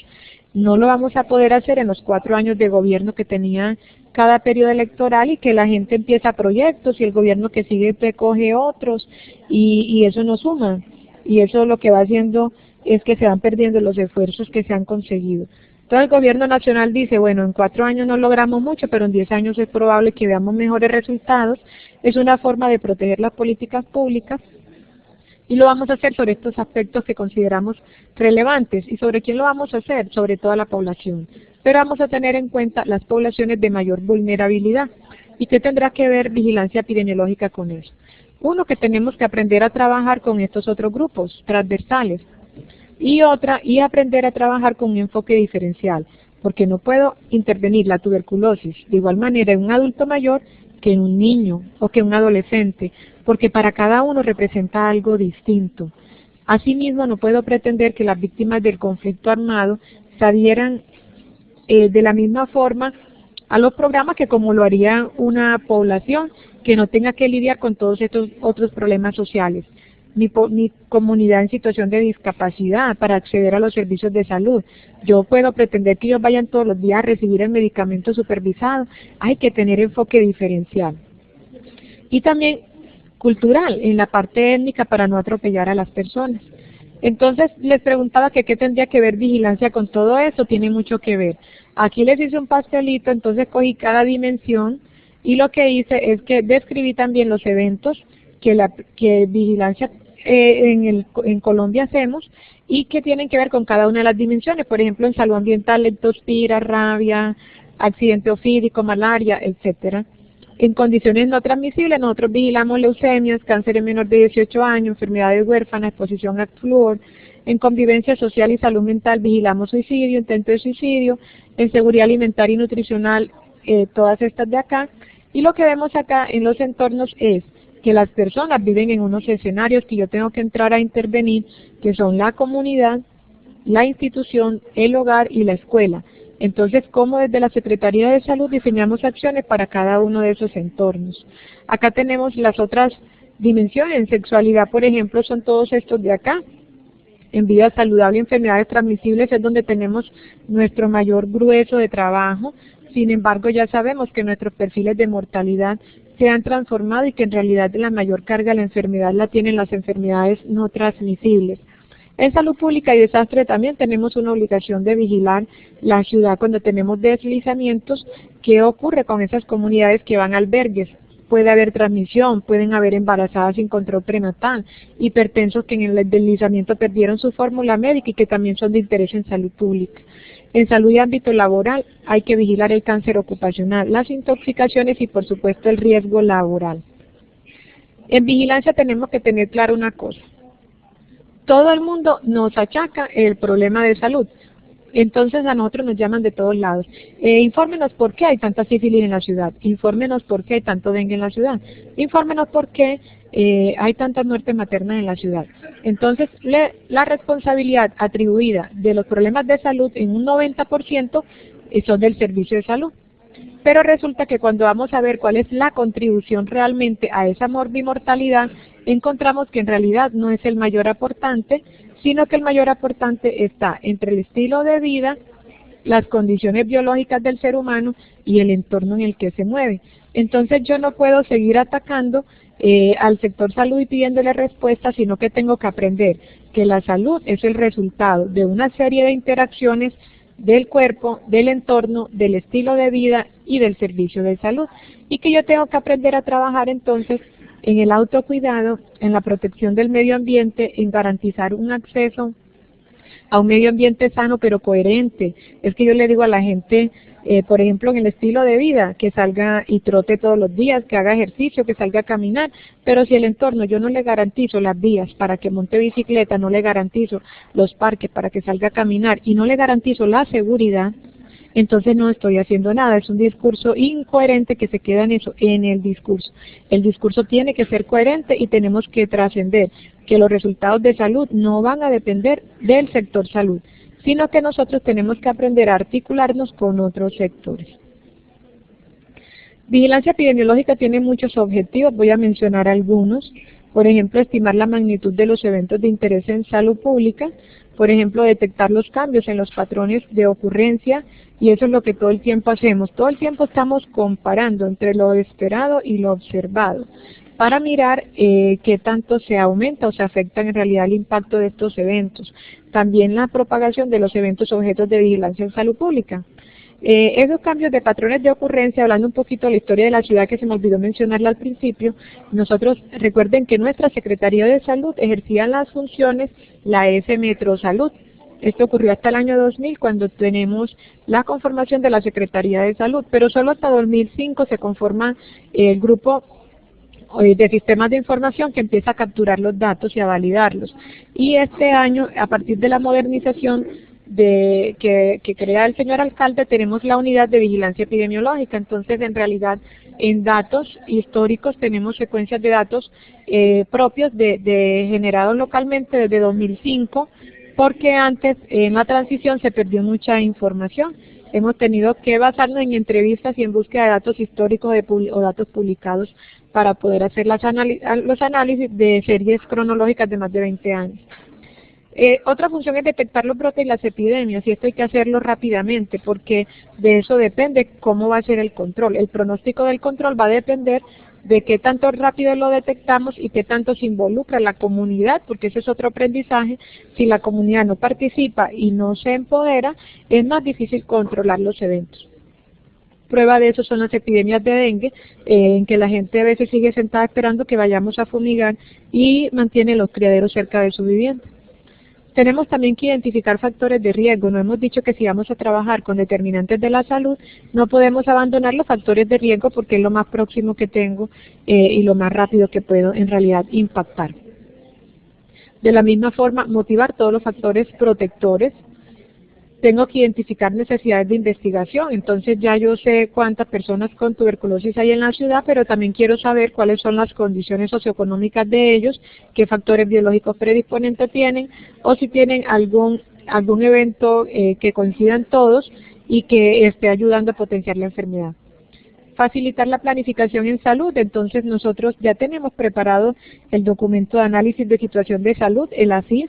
no lo vamos a poder hacer en los 4 años de gobierno que tenía cada periodo electoral y que la gente empieza proyectos y el gobierno que sigue recoge otros y eso no suma. Y eso lo que va haciendo es que se van perdiendo los esfuerzos que se han conseguido. Entonces el gobierno nacional dice, bueno, en 4 años no logramos mucho, pero en 10 años es probable que veamos mejores resultados. Es una forma de proteger las políticas públicas y lo vamos a hacer sobre estos aspectos que consideramos relevantes. ¿Y sobre quién lo vamos a hacer? Sobre toda la población. Pero vamos a tener en cuenta las poblaciones de mayor vulnerabilidad. ¿Y qué tendrá que ver vigilancia epidemiológica con eso? Uno, que tenemos que aprender a trabajar con estos otros grupos transversales. Y otra, y aprender a trabajar con un enfoque diferencial, porque no puedo intervenir la tuberculosis de igual manera en un adulto mayor que en un niño o que en un adolescente, porque para cada uno representa algo distinto. Asimismo, no puedo pretender que las víctimas del conflicto armado se adhieran de la misma forma a los programas que como lo haría una población que no tenga que lidiar con todos estos otros problemas sociales. Mi comunidad en situación de discapacidad para acceder a los servicios de salud. Yo puedo pretender que ellos vayan todos los días a recibir el medicamento supervisado. Hay que tener enfoque diferencial. Y también cultural, en la parte étnica para no atropellar a las personas. Entonces les preguntaba que qué tendría que ver vigilancia con todo eso. Tiene mucho que ver. Aquí les hice un pastelito, entonces cogí cada dimensión y lo que hice es que describí también los eventos que vigilancia en Colombia hacemos y que tienen que ver con cada una de las dimensiones. Por ejemplo, en salud ambiental, leptospira, rabia, accidente ofídico, malaria, etcétera. En condiciones no transmisibles, nosotros vigilamos leucemias, cáncer en menor de 18 años, enfermedades huérfanas, exposición al flúor, En convivencia social y salud mental vigilamos suicidio, intento de suicidio, en seguridad alimentaria y nutricional, todas estas de acá. Y lo que vemos acá en los entornos es que las personas viven en unos escenarios que yo tengo que entrar a intervenir, que son la comunidad, la institución, el hogar y la escuela. Entonces, ¿cómo desde la Secretaría de Salud diseñamos acciones para cada uno de esos entornos? Acá tenemos las otras dimensiones. En sexualidad, por ejemplo, son todos estos de acá. En vida saludable y enfermedades transmisibles es donde tenemos nuestro mayor grueso de trabajo. Sin embargo, ya sabemos que nuestros perfiles de mortalidad se han transformado y que en realidad la mayor carga de la enfermedad la tienen las enfermedades no transmisibles. En salud pública y desastre también tenemos una obligación de vigilar la ciudad cuando tenemos deslizamientos. ¿Qué ocurre con esas comunidades que van a albergues? Puede haber transmisión, pueden haber embarazadas sin control prenatal, hipertensos que en el deslizamiento perdieron su fórmula médica y que también son de interés en salud pública. En salud y ámbito laboral hay que vigilar el cáncer ocupacional, las intoxicaciones y por supuesto el riesgo laboral. En vigilancia tenemos que tener claro una cosa. Todo el mundo nos achaca el problema de salud. Entonces a nosotros nos llaman de todos lados. Infórmenos por qué hay tanta sífilis en la ciudad. Infórmenos por qué hay tanto dengue en la ciudad. Infórmenos por qué hay tantas muertes maternas en la ciudad. Entonces la responsabilidad atribuida de los problemas de salud en un 90% son del servicio de salud. Pero resulta que cuando vamos a ver cuál es la contribución realmente a esa morbimortalidad, encontramos que en realidad no es el mayor aportante, sino que el mayor aportante está entre el estilo de vida, las condiciones biológicas del ser humano y el entorno en el que se mueve. Entonces yo no puedo seguir atacando al sector salud y pidiéndole respuestas, sino que tengo que aprender que la salud es el resultado de una serie de interacciones del cuerpo, del entorno, del estilo de vida y del servicio de salud. Y que yo tengo que aprender a trabajar entonces en el autocuidado, en la protección del medio ambiente, en garantizar un acceso a un medio ambiente sano pero coherente. Es que yo le digo a la gente, por ejemplo, en el estilo de vida, que salga y trote todos los días, que haga ejercicio, que salga a caminar, pero si el entorno yo no le garantizo las vías para que monte bicicleta, no le garantizo los parques para que salga a caminar y no le garantizo la seguridad, entonces no estoy haciendo nada. Es un discurso incoherente que se queda en eso, en el discurso. El discurso tiene que ser coherente y tenemos que trascender que los resultados de salud no van a depender del sector salud, sino que nosotros tenemos que aprender a articularnos con otros sectores. Vigilancia epidemiológica tiene muchos objetivos, voy a mencionar algunos. Por ejemplo, estimar la magnitud de los eventos de interés en salud pública. Por ejemplo, detectar los cambios en los patrones de ocurrencia, y eso es lo que todo el tiempo hacemos. Todo el tiempo estamos comparando entre lo esperado y lo observado para mirar qué tanto se aumenta o se afecta en realidad el impacto de estos eventos. También la propagación de los eventos objetos de vigilancia en salud pública. Esos cambios de patrones de ocurrencia, hablando un poquito de la historia de la ciudad que se me olvidó mencionarla al principio, nosotros recuerden que nuestra Secretaría de Salud ejercía las funciones la ES Metro Salud. Esto ocurrió hasta el año 2000 cuando tenemos la conformación de la Secretaría de Salud, pero solo hasta 2005 se conforma el grupo de sistemas de información que empieza a capturar los datos y a validarlos. Y este año, a partir de la modernización que crea el señor alcalde, tenemos la unidad de vigilancia epidemiológica. Entonces, en realidad, en datos históricos tenemos secuencias de datos propios generados localmente desde 2005, porque antes en la transición se perdió mucha información. Hemos tenido que basarnos en entrevistas y en búsqueda de datos históricos o datos publicados para poder hacer los análisis de series cronológicas de más de 20 años. Otra función es detectar los brotes y las epidemias, y esto hay que hacerlo rápidamente porque de eso depende cómo va a ser el control. El pronóstico del control va a depender de qué tanto rápido lo detectamos y qué tanto se involucra la comunidad, porque ese es otro aprendizaje. Si la comunidad no participa y no se empodera, es más difícil controlar los eventos. Prueba de eso son las epidemias de dengue, en que la gente a veces sigue sentada esperando que vayamos a fumigar y mantiene los criaderos cerca de su vivienda. Tenemos también que identificar factores de riesgo. No hemos dicho que si vamos a trabajar con determinantes de la salud, no podemos abandonar los factores de riesgo porque es lo más próximo que tengo y lo más rápido que puedo en realidad impactar. De la misma forma, motivar todos los factores protectores. Tengo que identificar necesidades de investigación, entonces ya yo sé cuántas personas con tuberculosis hay en la ciudad, pero también quiero saber cuáles son las condiciones socioeconómicas de ellos, qué factores biológicos predisponentes tienen, o si tienen algún evento que coincidan todos y que esté ayudando a potenciar la enfermedad. Facilitar la planificación en salud, entonces nosotros ya tenemos preparado el documento de análisis de situación de salud, el ASIS.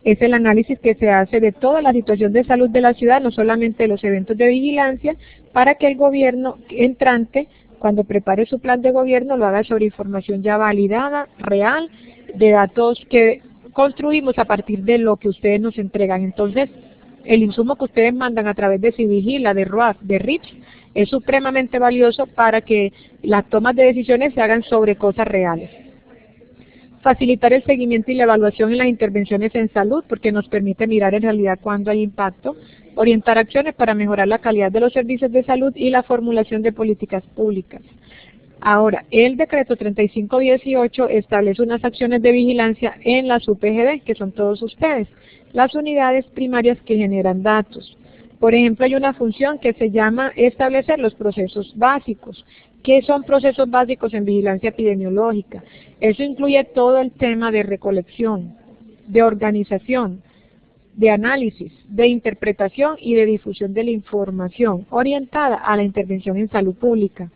Es el análisis que se hace de toda la situación de salud de la ciudad, no solamente de los eventos de vigilancia, para que el gobierno entrante, cuando prepare su plan de gobierno, lo haga sobre información ya validada, real, de datos que construimos a partir de lo que ustedes nos entregan. Entonces, el insumo que ustedes mandan a través de Civigila, de ROAF, de RIPS, es supremamente valioso para que las tomas de decisiones se hagan sobre cosas reales. Facilitar el seguimiento y la evaluación en las intervenciones en salud, porque nos permite mirar en realidad cuándo hay impacto, orientar acciones para mejorar la calidad de los servicios de salud y la formulación de políticas públicas. Ahora, el decreto 3518 establece unas acciones de vigilancia en las UPGD, que son todos ustedes, las unidades primarias que generan datos. Por ejemplo, hay una función que se llama establecer los procesos básicos. ¿Qué son procesos básicos en vigilancia epidemiológica? Eso incluye todo el tema de recolección, de organización, de análisis, de interpretación y de difusión de la información orientada a la intervención en salud pública.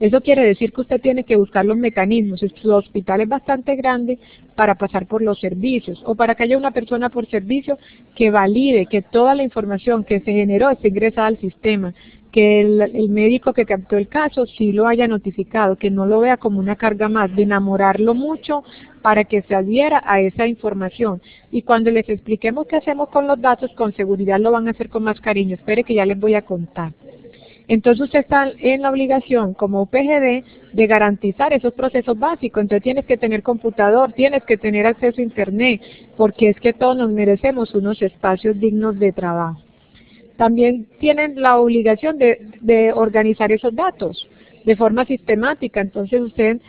Eso quiere decir que usted tiene que buscar los mecanismos. Si su hospital es bastante grande, para pasar por los servicios o para que haya una persona por servicio que valide que toda la información que se generó esté ingresada al sistema, que el médico que captó el caso sí lo haya notificado, que no lo vea como una carga más, de enamorarlo mucho para que se adhiera a esa información. Y cuando les expliquemos qué hacemos con los datos, con seguridad lo van a hacer con más cariño. Espere que ya les voy a contar. Entonces usted está en la obligación como UPGD de garantizar esos procesos básicos. Entonces tienes que tener computador, tienes que tener acceso a internet, porque es que todos nos merecemos unos espacios dignos de trabajo. También tienen la obligación de organizar esos datos de forma sistemática. Entonces usted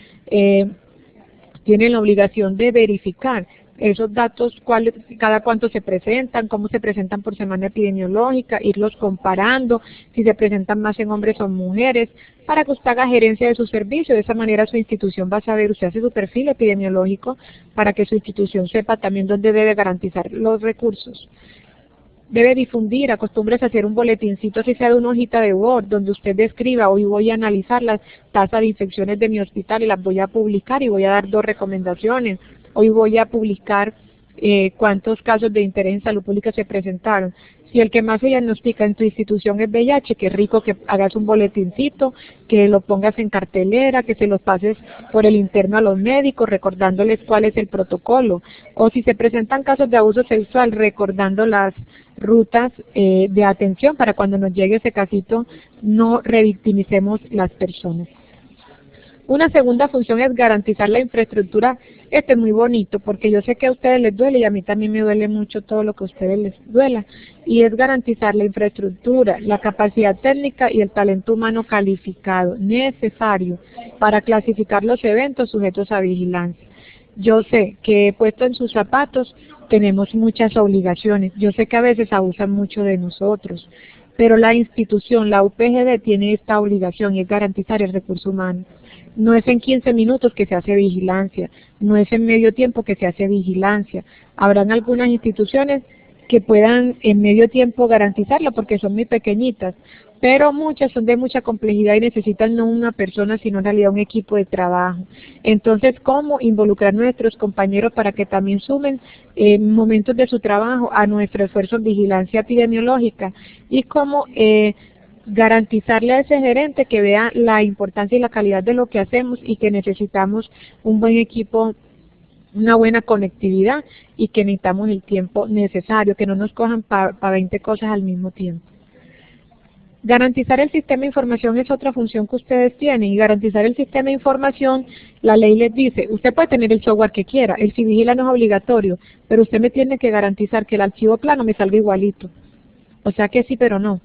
tiene la obligación de verificar esos datos, cada cuánto se presentan, cómo se presentan por semana epidemiológica, irlos comparando, si se presentan más en hombres o en mujeres, para que usted haga gerencia de su servicio. De esa manera su institución va a saber, usted hace su perfil epidemiológico para que su institución sepa también dónde debe garantizar los recursos. Debe difundir, acostúmbrese a hacer un boletincito, así sea de una hojita de Word, donde usted describa: hoy voy a analizar las tasas de infecciones de mi hospital y las voy a publicar y voy a dar 2 recomendaciones. Hoy voy a publicar cuántos casos de interés en salud pública se presentaron. Si el que más se diagnostica en tu institución es VIH, qué rico que hagas un boletincito, que lo pongas en cartelera, que se los pases por el interno a los médicos, recordándoles cuál es el protocolo. O si se presentan casos de abuso sexual, recordando las rutas de atención para cuando nos llegue ese casito no revictimicemos las personas. Una segunda función es garantizar la infraestructura. Este es muy bonito porque yo sé que a ustedes les duele y a mí también me duele mucho todo lo que a ustedes les duela. Y es garantizar la infraestructura, la capacidad técnica y el talento humano calificado necesario para clasificar los eventos sujetos a vigilancia. Yo sé que puesto en sus zapatos tenemos muchas obligaciones. Yo sé que a veces abusan mucho de nosotros, pero la institución, la UPGD, tiene esta obligación y es garantizar el recurso humano. No es en 15 minutos que se hace vigilancia, no es en medio tiempo que se hace vigilancia. Habrán algunas instituciones que puedan en medio tiempo garantizarlo porque son muy pequeñitas, pero muchas son de mucha complejidad y necesitan no una persona, sino en realidad un equipo de trabajo. Entonces, ¿cómo involucrar a nuestros compañeros para que también sumen momentos de su trabajo a nuestro esfuerzo en vigilancia epidemiológica? Y cómo garantizarle a ese gerente que vea la importancia y la calidad de lo que hacemos y que necesitamos un buen equipo, una buena conectividad y que necesitamos el tiempo necesario, que no nos cojan para 20 cosas al mismo tiempo. Garantizar el sistema de información es otra función que ustedes tienen, y garantizar el sistema de información, la ley les dice, usted puede tener el software que quiera, el Civigila no es obligatorio, pero usted me tiene que garantizar que el archivo plano me salga igualito. O sea que sí, pero no.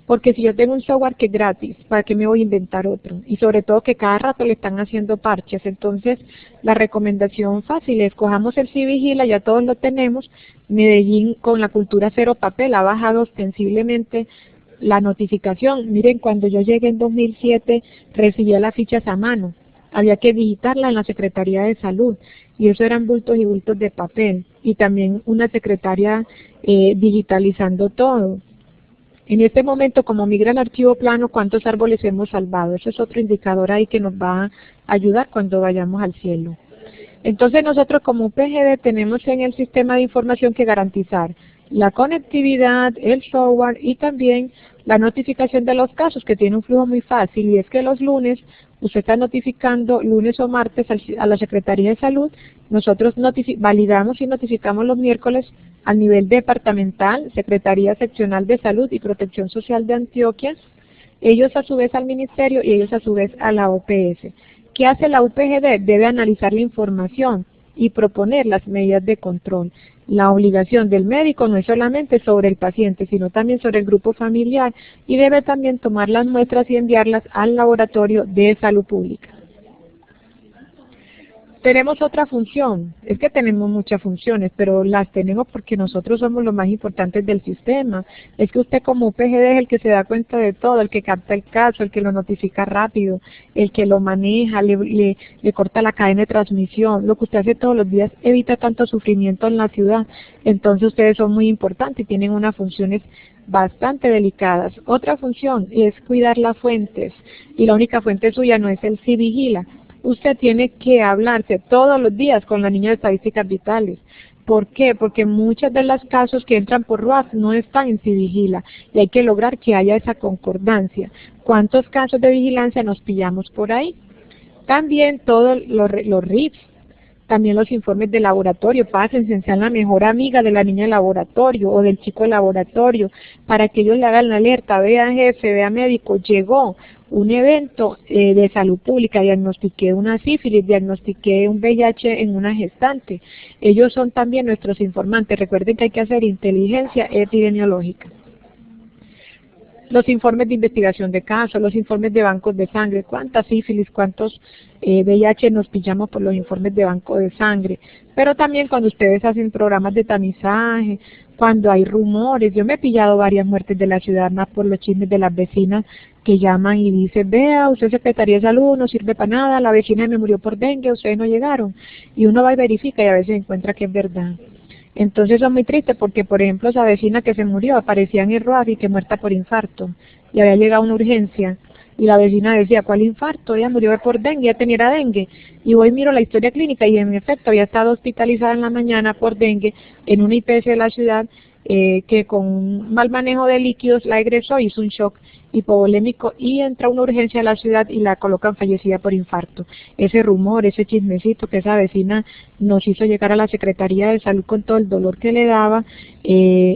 Porque si yo tengo un software que es gratis, ¿para qué me voy a inventar otro? Y sobre todo que cada rato le están haciendo parches. Entonces, la recomendación fácil es, cojamos el Civigila, ya todos lo tenemos. Medellín con la cultura cero papel ha bajado ostensiblemente la notificación. Miren, cuando yo llegué en 2007, recibía las fichas a mano. Había que digitarla en la Secretaría de Salud. Y eso eran bultos y bultos de papel. Y también una secretaria digitalizando todo. En este momento, como migra el archivo plano, ¿cuántos árboles hemos salvado? Eso es otro indicador ahí que nos va a ayudar cuando vayamos al cielo. Entonces nosotros como UPGD tenemos en el sistema de información que garantizar la conectividad, el software y también la notificación de los casos, que tiene un flujo muy fácil, y es que los lunes usted está notificando lunes o martes a la Secretaría de Salud, nosotros validamos y notificamos los miércoles al nivel departamental, Secretaría Seccional de Salud y Protección Social de Antioquia, ellos a su vez al Ministerio y ellos a su vez a la OPS. ¿Qué hace la UPGD? Debe analizar la información y proponer las medidas de control. La obligación del médico no es solamente sobre el paciente, sino también sobre el grupo familiar y debe también tomar las muestras y enviarlas al laboratorio de salud pública. Tenemos otra función, es que tenemos muchas funciones, pero las tenemos porque nosotros somos los más importantes del sistema. Es que usted como UPGD es el que se da cuenta de todo, el que capta el caso, el que lo notifica rápido, el que lo maneja, le corta la cadena de transmisión. Lo que usted hace todos los días evita tanto sufrimiento en la ciudad. Entonces ustedes son muy importantes y tienen unas funciones bastante delicadas. Otra función es cuidar las fuentes, y la única fuente suya no es el Civigila. Usted tiene que hablarse todos los días con la niña de estadísticas vitales. ¿Por qué? Porque muchos de los casos que entran por RUAF no están en Civigila y hay que lograr que haya esa concordancia. ¿Cuántos casos de vigilancia nos pillamos por ahí? También todos los RIFs, también los informes de laboratorio, pásense, sean la mejor amiga de la niña de laboratorio o del chico de laboratorio, para que ellos le hagan la alerta, vea jefe, vea médico, llegó un evento de salud pública, diagnostiqué una sífilis, diagnostiqué un VIH en una gestante. Ellos son también nuestros informantes. Recuerden que hay que hacer inteligencia epidemiológica. Los informes de investigación de casos, los informes de bancos de sangre, cuántas sífilis, cuántos VIH nos pillamos por los informes de banco de sangre, pero también cuando ustedes hacen programas de tamizaje, cuando hay rumores. Yo me he pillado varias muertes de la ciudad más por los chismes de las vecinas que llaman y dicen, vea, usted es Secretaría de Salud, no sirve para nada, la vecina me murió por dengue, ustedes no llegaron, y uno va y verifica y a veces encuentra que es verdad. Entonces son muy tristes porque, por ejemplo, esa vecina que se murió aparecía en el RUAF y que muerta por infarto, y había llegado una urgencia, y la vecina decía, ¿cuál infarto? Ella murió por dengue, ya tenía dengue, y voy y miro la historia clínica, y en efecto había estado hospitalizada en la mañana por dengue en una IPS de la ciudad, que con un mal manejo de líquidos la egresó, hizo un shock hipovolémico y entra a una urgencia de la ciudad y la colocan fallecida por infarto. Ese rumor, ese chismecito que esa vecina nos hizo llegar a la Secretaría de Salud con todo el dolor que le daba,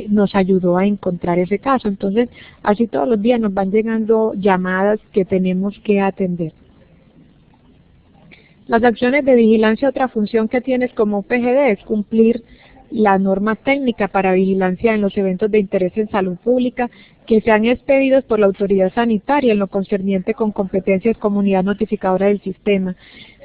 nos ayudó a encontrar ese caso. Entonces, así todos los días nos van llegando llamadas que tenemos que atender. Las acciones de vigilancia, otra función que tienes como UPGD es cumplir la norma técnica para vigilancia en los eventos de interés en salud pública que sean expedidos por la autoridad sanitaria en lo concerniente con competencias comunidad notificadora del sistema.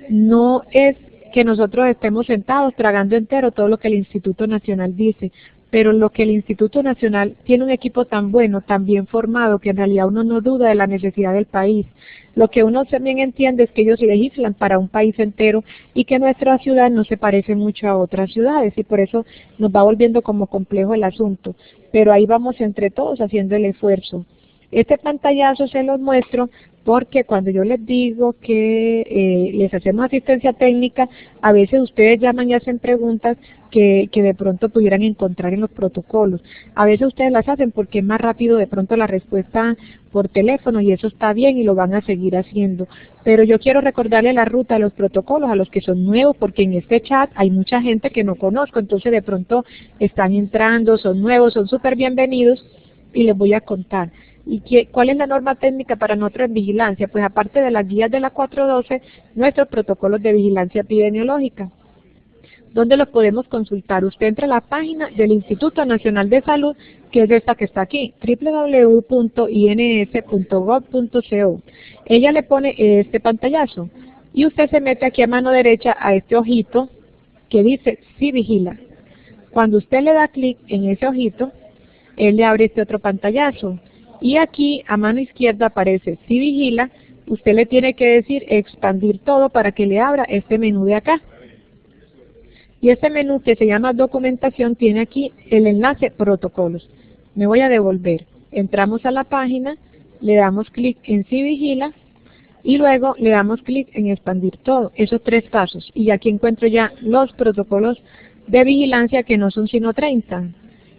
No es que nosotros estemos sentados tragando entero todo lo que el Instituto Nacional dice, pero lo que el Instituto Nacional tiene un equipo tan bueno, tan bien formado, que en realidad uno no duda de la necesidad del país. Lo que uno también entiende es que ellos legislan para un país entero y que nuestra ciudad no se parece mucho a otras ciudades y por eso nos va volviendo como complejo el asunto. Pero ahí vamos entre todos haciendo el esfuerzo. Este pantallazo se los muestro porque cuando yo les digo que les hacemos asistencia técnica, a veces ustedes llaman y hacen preguntas que de pronto pudieran encontrar en los protocolos. A veces ustedes las hacen porque es más rápido de pronto la respuesta por teléfono y eso está bien y lo van a seguir haciendo. Pero yo quiero recordarle la ruta de los protocolos a los que son nuevos porque en este chat hay mucha gente que no conozco, entonces de pronto están entrando, son nuevos, son súper bienvenidos y les voy a contar. ¿Y cuál es la norma técnica para nosotros en vigilancia? Pues aparte de las guías de la 412, nuestros protocolos de vigilancia epidemiológica. ¿Dónde lo podemos consultar? Usted entra a la página del Instituto Nacional de Salud, que es esta que está aquí, www.ins.gov.co. Ella le pone este pantallazo y usted se mete aquí a mano derecha a este ojito que dice Sí Vigila. Cuando usted le da clic en ese ojito, él le abre este otro pantallazo. Y aquí a mano izquierda aparece Sí Vigila. Usted le tiene que decir expandir todo para que le abra este menú de acá. Y este menú que se llama documentación tiene aquí el enlace protocolos. Me voy a devolver. Entramos a la página, le damos clic en Sí Vigila y luego le damos clic en expandir todo. Esos 3 pasos. Y aquí encuentro ya los protocolos de vigilancia que no son sino 30.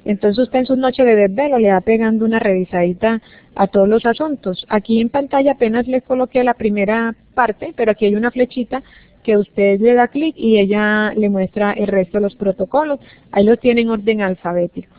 Entonces usted en su noche de desvelo le va pegando una revisadita a todos los asuntos. Aquí en pantalla apenas les coloqué la primera parte, pero aquí hay una flechita que usted le da clic y ella le muestra el resto de los protocolos. Ahí los tiene en orden alfabético.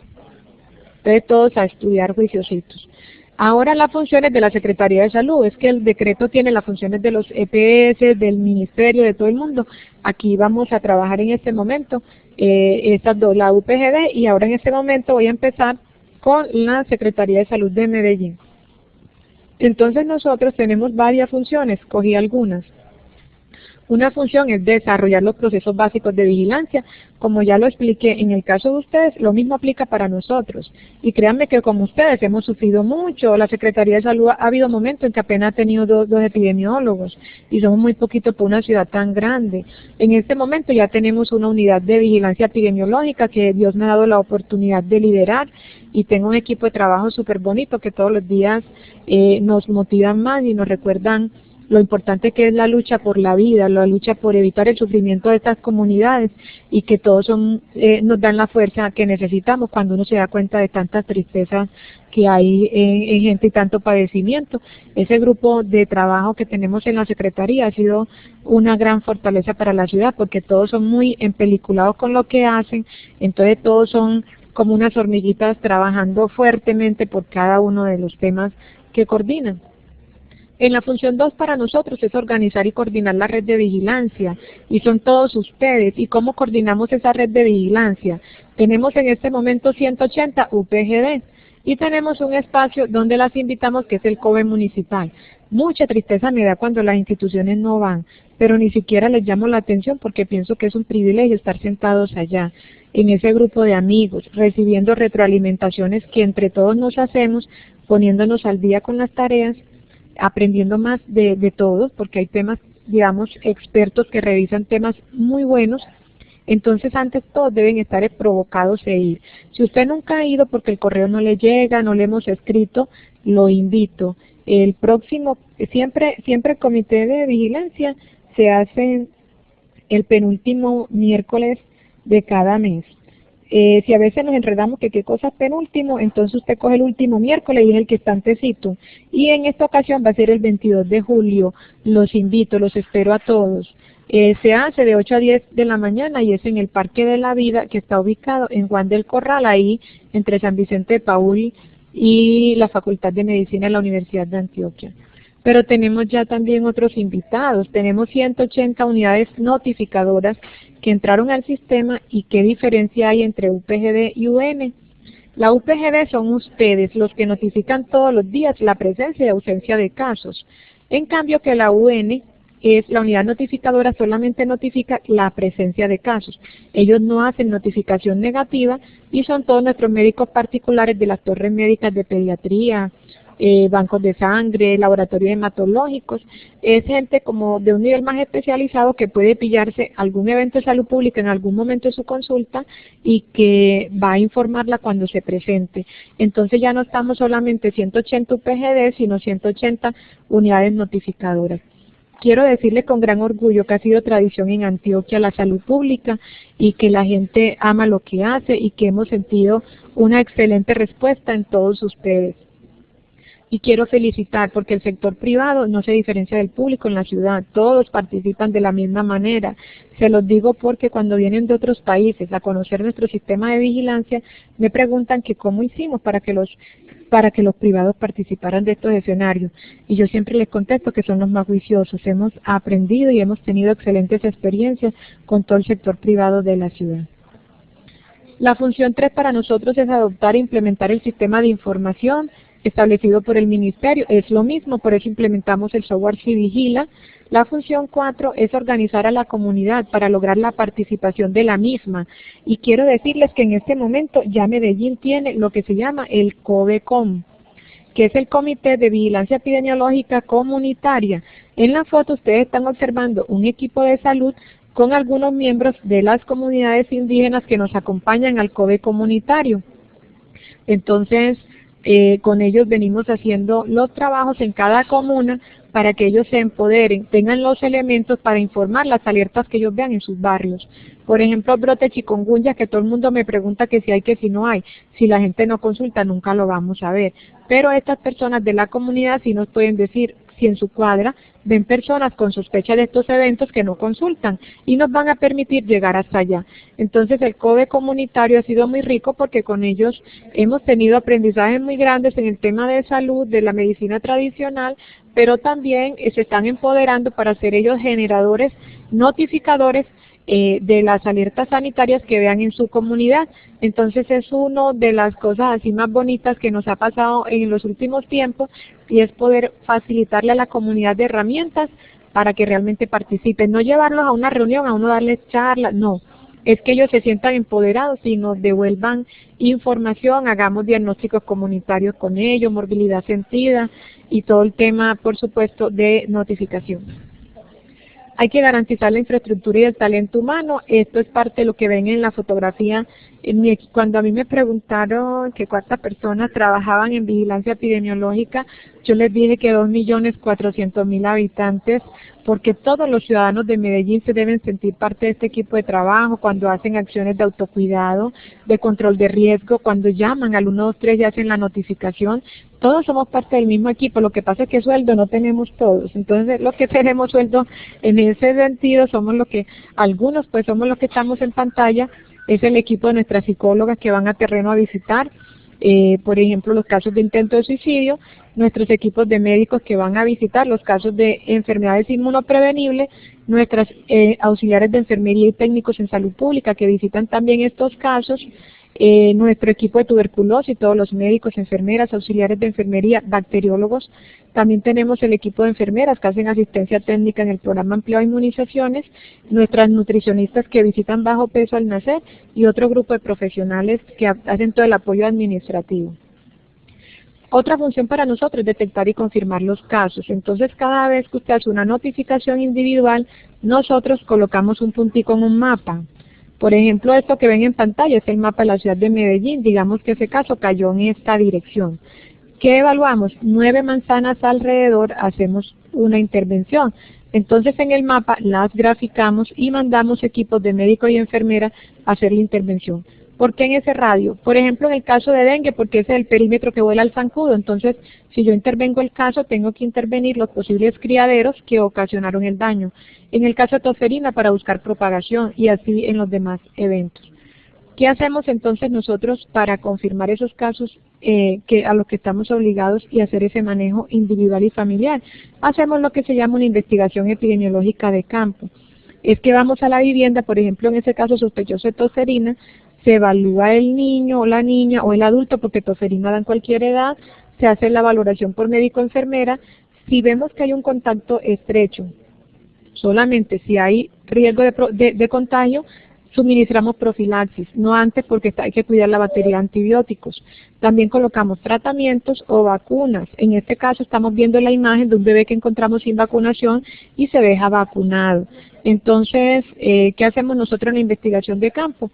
Entonces todos a estudiar juiciositos. Ahora las funciones de la Secretaría de Salud, es que el decreto tiene las funciones de los EPS, del Ministerio, de todo el mundo. Aquí vamos a trabajar en este momento estas dos, la UPGD, y ahora en este momento voy a empezar con la Secretaría de Salud de Medellín. Entonces nosotros tenemos varias funciones, cogí algunas. Una función es desarrollar los procesos básicos de vigilancia. Como ya lo expliqué en el caso de ustedes, lo mismo aplica para nosotros. Y créanme que como ustedes hemos sufrido mucho, la Secretaría de Salud ha habido momentos en que apenas ha tenido dos epidemiólogos y somos muy poquitos por una ciudad tan grande. En este momento ya tenemos una unidad de vigilancia epidemiológica que Dios me ha dado la oportunidad de liderar y tengo un equipo de trabajo súper bonito que todos los días nos motivan más y nos recuerdan lo importante que es la lucha por la vida, la lucha por evitar el sufrimiento de estas comunidades y que todos nos dan la fuerza que necesitamos cuando uno se da cuenta de tantas tristezas que hay en gente y tanto padecimiento. Ese grupo de trabajo que tenemos en la Secretaría ha sido una gran fortaleza para la ciudad porque todos son muy empeliculados con lo que hacen, entonces todos son como unas hormiguitas trabajando fuertemente por cada uno de los temas que coordinan. En la función 2 para nosotros es organizar y coordinar la red de vigilancia y son todos ustedes. ¿Y cómo coordinamos esa red de vigilancia? Tenemos en este momento 180 UPGD y tenemos un espacio donde las invitamos que es el COBE municipal. Mucha tristeza me da cuando las instituciones no van, pero ni siquiera les llamo la atención porque pienso que es un privilegio estar sentados allá, en ese grupo de amigos, recibiendo retroalimentaciones que entre todos nos hacemos, poniéndonos al día con las tareas, aprendiendo más de todos, porque hay temas, digamos, expertos que revisan temas muy buenos. Entonces antes todos deben estar provocados e ir. Si usted nunca ha ido porque el correo no le llega, no le hemos escrito, lo invito. El próximo, siempre el comité de vigilancia se hace el penúltimo miércoles de cada mes. Si a veces nos enredamos que qué cosa es penúltimo, entonces usted coge el último miércoles y es el que está antecito. Y en esta ocasión va a ser el 22 de julio. Los invito, los espero a todos. Se hace de 8 a 10 de la mañana y es en el Parque de la Vida que está ubicado en Juan del Corral, ahí entre San Vicente de Paúl y la Facultad de Medicina de la Universidad de Antioquia. Pero tenemos ya también otros invitados. Tenemos 180 unidades notificadoras que entraron al sistema y qué diferencia hay entre UPGD y UN. La UPGD son ustedes los que notifican todos los días la presencia y ausencia de casos. En cambio que la UN es la unidad notificadora solamente notifica la presencia de casos. Ellos no hacen notificación negativa y son todos nuestros médicos particulares de las torres médicas de pediatría, bancos de sangre, laboratorios hematológicos. Es gente como de un nivel más especializado que puede pillarse algún evento de salud pública en algún momento de su consulta y que va a informarla cuando se presente. Entonces ya no estamos solamente 180 UPGD, sino 180 unidades notificadoras. Quiero decirle con gran orgullo que ha sido tradición en Antioquia la salud pública y que la gente ama lo que hace y que hemos sentido una excelente respuesta en todos ustedes. Y quiero felicitar porque el sector privado no se diferencia del público en la ciudad, todos participan de la misma manera. Se los digo porque cuando vienen de otros países a conocer nuestro sistema de vigilancia, me preguntan que cómo hicimos para que los privados participaran de estos escenarios. Y yo siempre les contesto que son los más juiciosos. Hemos aprendido y hemos tenido excelentes experiencias con todo el sector privado de la ciudad. La función 3 para nosotros es adoptar e implementar el sistema de información establecido por el Ministerio. Es lo mismo, por eso implementamos el software Civigila. La función 4 es organizar a la comunidad para lograr la participación de la misma. Y quiero decirles que en este momento ya Medellín tiene lo que se llama el COVECOM, que es el Comité de Vigilancia Epidemiológica Comunitaria. En la foto ustedes están observando un equipo de salud con algunos miembros de las comunidades indígenas que nos acompañan al COVE comunitario. Entonces, con ellos venimos haciendo los trabajos en cada comuna para que ellos se empoderen, tengan los elementos para informar las alertas que ellos vean en sus barrios. Por ejemplo, brote chikungunya, que todo el mundo me pregunta que si hay, que si no hay. Si la gente no consulta, nunca lo vamos a ver. Pero estas personas de la comunidad sí nos pueden decir si en su cuadra ven personas con sospecha de estos eventos que no consultan y nos van a permitir llegar hasta allá. Entonces el COVE comunitario ha sido muy rico porque con ellos hemos tenido aprendizajes muy grandes en el tema de salud, de la medicina tradicional, pero también se están empoderando para ser ellos generadores, notificadores de las alertas sanitarias que vean en su comunidad. Entonces es una de las cosas así más bonitas que nos ha pasado en los últimos tiempos y es poder facilitarle a la comunidad de herramientas para que realmente participen, no llevarlos a una reunión, a uno darles charlas, no, es que ellos se sientan empoderados y nos devuelvan información, hagamos diagnósticos comunitarios con ellos, morbilidad sentida y todo el tema, por supuesto, de notificación. Hay que garantizar la infraestructura y el talento humano. Esto es parte de lo que ven en la fotografía. Cuando a mí me preguntaron que cuántas personas trabajaban en vigilancia epidemiológica, yo les dije que 2.400.000 habitantes, porque todos los ciudadanos de Medellín se deben sentir parte de este equipo de trabajo cuando hacen acciones de autocuidado, de control de riesgo, cuando llaman al 123 y hacen la notificación. Todos somos parte del mismo equipo, lo que pasa es que sueldo no tenemos todos. Entonces, los que tenemos sueldo en ese sentido somos los que, algunos pues somos los que estamos en pantalla, es el equipo de nuestras psicólogas que van a terreno a visitar, por ejemplo, los casos de intento de suicidio, nuestros equipos de médicos que van a visitar los casos de enfermedades inmunoprevenibles, nuestras auxiliares de enfermería y técnicos en salud pública que visitan también estos casos, nuestro equipo de tuberculosis, todos los médicos, enfermeras, auxiliares de enfermería, bacteriólogos. También tenemos el equipo de enfermeras que hacen asistencia técnica en el programa ampliado de inmunizaciones, nuestras nutricionistas que visitan bajo peso al nacer y otro grupo de profesionales que hacen todo el apoyo administrativo. Otra función para nosotros es detectar y confirmar los casos. Entonces, cada vez que usted hace una notificación individual, nosotros colocamos un puntico en un mapa. Por ejemplo, esto que ven en pantalla es el mapa de la ciudad de Medellín. Digamos que ese caso cayó en esta dirección. ¿Qué evaluamos? 9 manzanas alrededor, hacemos una intervención. Entonces en el mapa las graficamos y mandamos equipos de médicos y enfermeras a hacer la intervención. ¿Por qué en ese radio? Por ejemplo, en el caso de dengue, porque ese es el perímetro que vuela al zancudo. Entonces, si yo intervengo el caso, tengo que intervenir los posibles criaderos que ocasionaron el daño. En el caso de tosferina, para buscar propagación y así en los demás eventos. ¿Qué hacemos entonces nosotros para confirmar esos casos a los que estamos obligados y hacer ese manejo individual y familiar? Hacemos lo que se llama una investigación epidemiológica de campo. Es que vamos a la vivienda, por ejemplo, en ese caso sospechoso de tosferina, se evalúa el niño o la niña o el adulto, porque tosferina da en cualquier edad, se hace la valoración por médico-enfermera. Si vemos que hay un contacto estrecho, solamente si hay riesgo de contagio, suministramos profilaxis, no antes porque hay que cuidar la batería de antibióticos. También colocamos tratamientos o vacunas. En este caso estamos viendo la imagen de un bebé que encontramos sin vacunación y se deja vacunado. Entonces, ¿qué hacemos nosotros en la investigación de campo?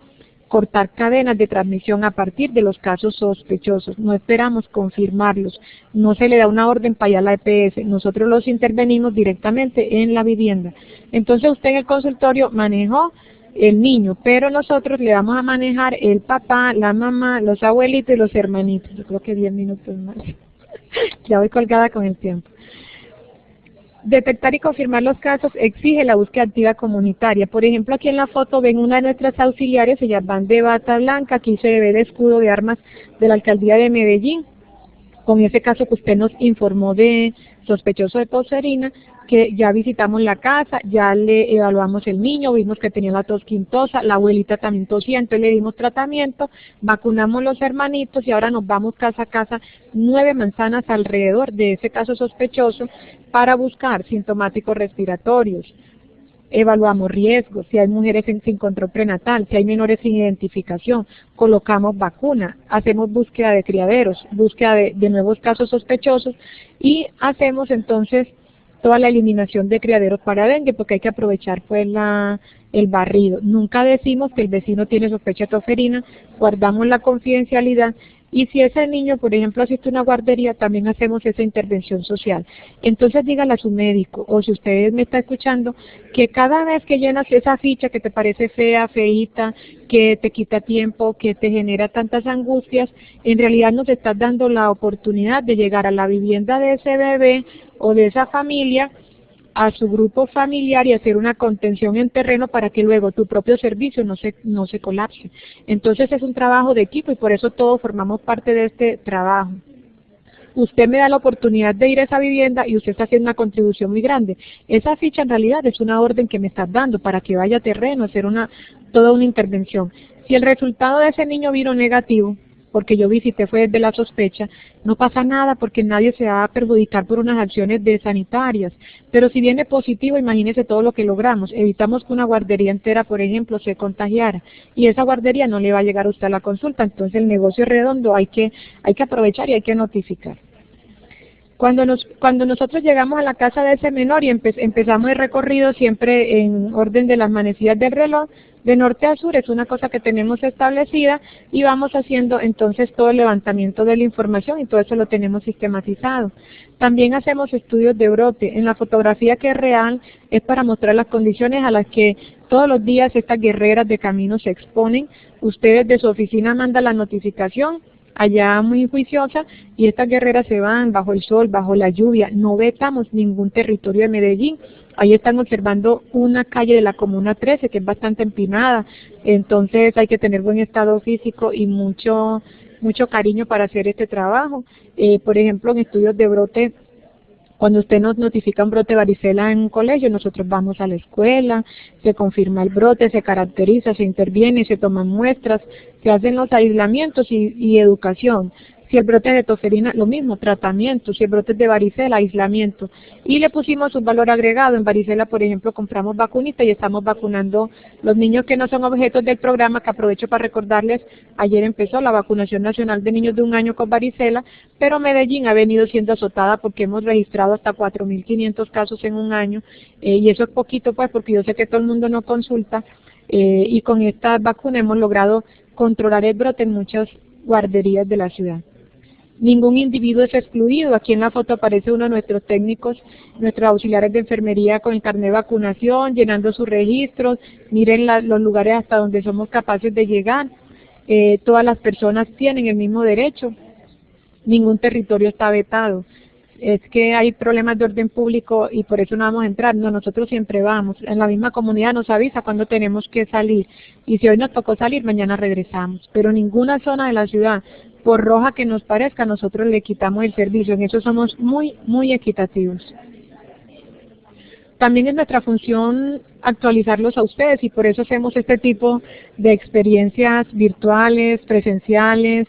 Cortar cadenas de transmisión a partir de los casos sospechosos. No esperamos confirmarlos. No se le da una orden para allá a la EPS. Nosotros los intervenimos directamente en la vivienda. Entonces usted en el consultorio manejó el niño, pero nosotros le vamos a manejar el papá, la mamá, los abuelitos y los hermanitos. Yo creo que 10 minutos más. Ya voy colgada con el tiempo. Detectar y confirmar los casos exige la búsqueda activa comunitaria. Por ejemplo, aquí en la foto ven una de nuestras auxiliares, ellas van de bata blanca, aquí se ve el escudo de armas de la Alcaldía de Medellín, con ese caso que usted nos informó de sospechoso de tosferina, que ya visitamos la casa, ya le evaluamos el niño, vimos que tenía la tos quintosa, la abuelita también tosía, entonces le dimos tratamiento, vacunamos los hermanitos y ahora nos vamos casa a casa, 9 manzanas alrededor de ese caso sospechoso para buscar sintomáticos respiratorios. Evaluamos riesgos, si hay mujeres sin control prenatal, si hay menores sin identificación, colocamos vacuna, hacemos búsqueda de criaderos, búsqueda de nuevos casos sospechosos y hacemos entonces toda la eliminación de criaderos para dengue, porque hay que aprovechar pues el barrido. Nunca decimos que el vecino tiene sospecha de tosferina, guardamos la confidencialidad. Y si ese niño, por ejemplo, asiste a una guardería, también hacemos esa intervención social. Entonces dígale a su médico, o si usted me está escuchando, que cada vez que llenas esa ficha que te parece fea, feíta, que te quita tiempo, que te genera tantas angustias, en realidad nos estás dando la oportunidad de llegar a la vivienda de ese bebé o de esa familia, a su grupo familiar y hacer una contención en terreno para que luego tu propio servicio no se colapse. Entonces es un trabajo de equipo y por eso todos formamos parte de este trabajo. Usted me da la oportunidad de ir a esa vivienda y usted está haciendo una contribución muy grande. Esa ficha en realidad es una orden que me estás dando para que vaya a terreno a hacer toda una intervención. Si el resultado de ese niño vino negativo, porque yo visité fue desde la sospecha, no pasa nada porque nadie se va a perjudicar por unas acciones de sanitarias. Pero si viene positivo, imagínese todo lo que logramos. Evitamos que una guardería entera, por ejemplo, se contagiara y esa guardería no le va a llegar a usted a la consulta. Entonces el negocio es redondo, hay que aprovechar y hay que notificar. Cuando nosotros llegamos a la casa de ese menor y empezamos el recorrido siempre en orden de las manecillas del reloj, de norte a sur, es una cosa que tenemos establecida y vamos haciendo entonces todo el levantamiento de la información y todo eso lo tenemos sistematizado. También hacemos estudios de brote. En la fotografía que es real es para mostrar las condiciones a las que todos los días estas guerreras de camino se exponen. Ustedes de su oficina mandan la notificación, allá muy juiciosa, y estas guerreras se van bajo el sol, bajo la lluvia, no vetamos ningún territorio de Medellín. Ahí están observando una calle de la Comuna 13 que es bastante empinada, entonces hay que tener buen estado físico y mucho cariño para hacer este trabajo. Por ejemplo, en estudios de brote, cuando usted nos notifica un brote de varicela en un colegio, nosotros vamos a la escuela, se confirma el brote, se caracteriza, se interviene, se toman muestras, se hacen los aislamientos y educación. Si el brote es de tosferina, lo mismo, tratamiento. Si el brote es de varicela, aislamiento. Y le pusimos un valor agregado. En varicela, por ejemplo, compramos vacunita y estamos vacunando los niños que no son objetos del programa, que aprovecho para recordarles, ayer empezó la vacunación nacional de niños de 1 año con varicela, pero Medellín ha venido siendo azotada porque hemos registrado hasta 4.500 casos en 1 año, y eso es poquito pues porque yo sé que todo el mundo no consulta, y con esta vacuna hemos logrado controlar el brote en muchas guarderías de la ciudad. Ningún individuo es excluido. Aquí en la foto aparece uno de nuestros técnicos, nuestros auxiliares de enfermería con el carnet de vacunación, llenando sus registros. Miren los lugares hasta donde somos capaces de llegar. Todas las personas tienen el mismo derecho. Ningún territorio está vetado. Es que hay problemas de orden público y por eso no vamos a entrar. No, nosotros siempre vamos. En la misma comunidad nos avisa cuando tenemos que salir. Y si hoy nos tocó salir, mañana regresamos. Pero ninguna zona de la ciudad, por roja que nos parezca, nosotros le quitamos el servicio. En eso somos muy equitativos. También es nuestra función actualizarlos a ustedes y por eso hacemos este tipo de experiencias virtuales, presenciales.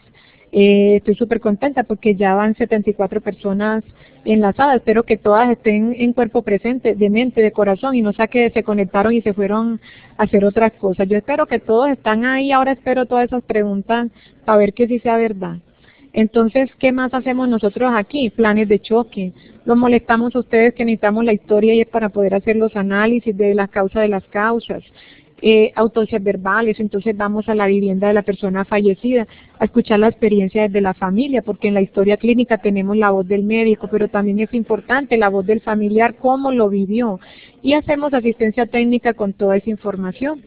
Estoy súper contenta porque ya van 74 personas enlazadas. Espero que todas estén en cuerpo presente, de mente, de corazón, y no sea que se conectaron y se fueron a hacer otras cosas. Yo espero que todos están ahí. Ahora espero todas esas preguntas para ver que sí sea verdad. Entonces, ¿qué más hacemos nosotros aquí? Planes de choque. Los molestamos a ustedes que necesitamos la historia y es para poder hacer los análisis de las causas de las causas. Autopsias verbales, entonces vamos a la vivienda de la persona fallecida a escuchar la experiencia desde la familia, porque en la historia clínica tenemos la voz del médico, pero también es importante la voz del familiar, cómo lo vivió, y hacemos asistencia técnica con toda esa información.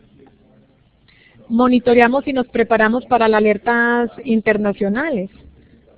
Monitoreamos y nos preparamos para las alertas internacionales.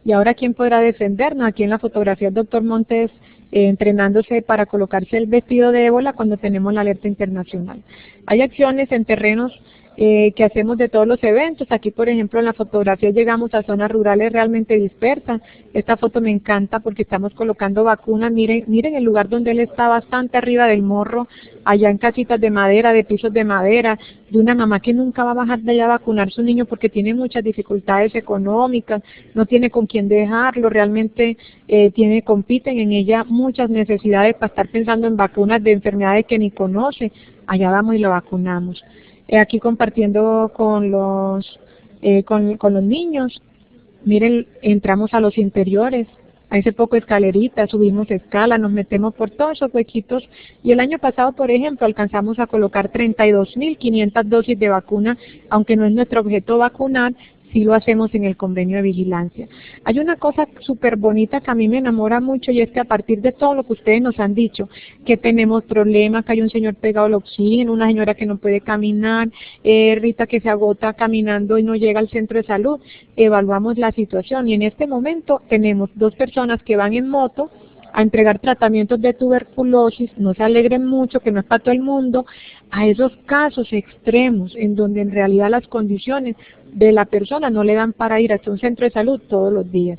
Y ahora, ¿quién podrá defendernos? Aquí en la fotografía el doctor Montes entrenándose para colocarse el vestido de ébola cuando tenemos la alerta internacional. Hay acciones en terrenos que hacemos de todos los eventos. Aquí, por ejemplo, en la fotografía llegamos a zonas rurales realmente dispersas. Esta foto me encanta porque estamos colocando vacunas. Miren el lugar donde él está, bastante arriba del morro, allá en casitas de madera, de pisos de madera, de una mamá que nunca va a bajar de allá a vacunar a su niño porque tiene muchas dificultades económicas, no tiene con quién dejarlo, realmente compiten en ella muchas necesidades para estar pensando en vacunas de enfermedades que ni conoce. Allá vamos y lo vacunamos. Aquí compartiendo con los niños. Miren, entramos a los interiores, a ese poco escalerita, subimos escala, nos metemos por todos esos huequitos, y el año pasado, por ejemplo, alcanzamos a colocar 32.500 dosis de vacuna, aunque no es nuestro objeto vacunar, sí lo hacemos en el convenio de vigilancia. Hay una cosa súper bonita que a mí me enamora mucho, y es que a partir de todo lo que ustedes nos han dicho, que tenemos problemas, que hay un señor pegado al oxígeno, una señora que no puede caminar, Rita que se agota caminando y no llega al centro de salud, evaluamos la situación, y en este momento tenemos 2 personas que van en moto a entregar tratamientos de tuberculosis. No se alegren mucho, que no es para todo el mundo, a esos casos extremos en donde en realidad las condiciones de la persona no le dan para ir hasta un centro de salud todos los días.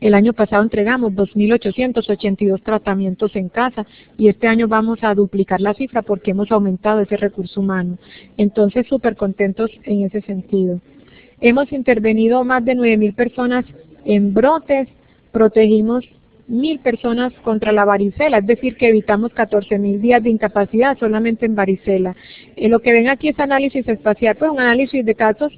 El año pasado entregamos 2.882 tratamientos en casa, y este año vamos a duplicar la cifra porque hemos aumentado ese recurso humano. Entonces, súper contentos en ese sentido. Hemos intervenido más de 9.000 personas en brotes, protegimos 1.000 personas contra la varicela, es decir, que evitamos 14.000 días de incapacidad solamente en varicela. Lo que ven aquí es análisis espacial, pues un análisis de casos,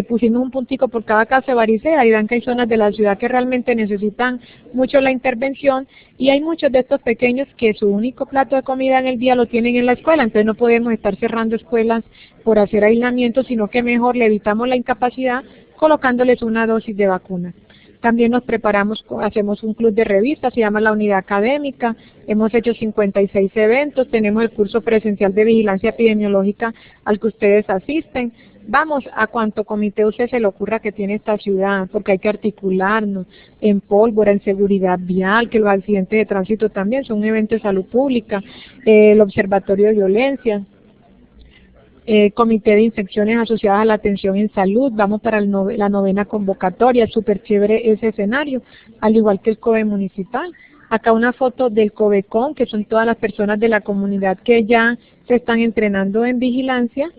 pusimos un puntico por cada caso de varicela, y ven que hay zonas de la ciudad que realmente necesitan mucho la intervención, y hay muchos de estos pequeños que su único plato de comida en el día lo tienen en la escuela, entonces no podemos estar cerrando escuelas por hacer aislamiento, sino que mejor le evitamos la incapacidad colocándoles una dosis de vacuna. También nos preparamos, hacemos un club de revistas, se llama La Unidad Académica, hemos hecho 56 eventos, tenemos el curso presencial de vigilancia epidemiológica al que ustedes asisten. Vamos a cuanto comité usted se le ocurra que tiene esta ciudad, porque hay que articularnos en pólvora, en seguridad vial, que los accidentes de tránsito también son un evento de salud pública, el observatorio de violencia, comité de infecciones asociadas a la atención en salud, vamos para la 9ª convocatoria, súper chévere ese escenario, al igual que el COVE municipal. Acá una foto del COVECON, que son todas las personas de la comunidad que ya se están entrenando en vigilancia.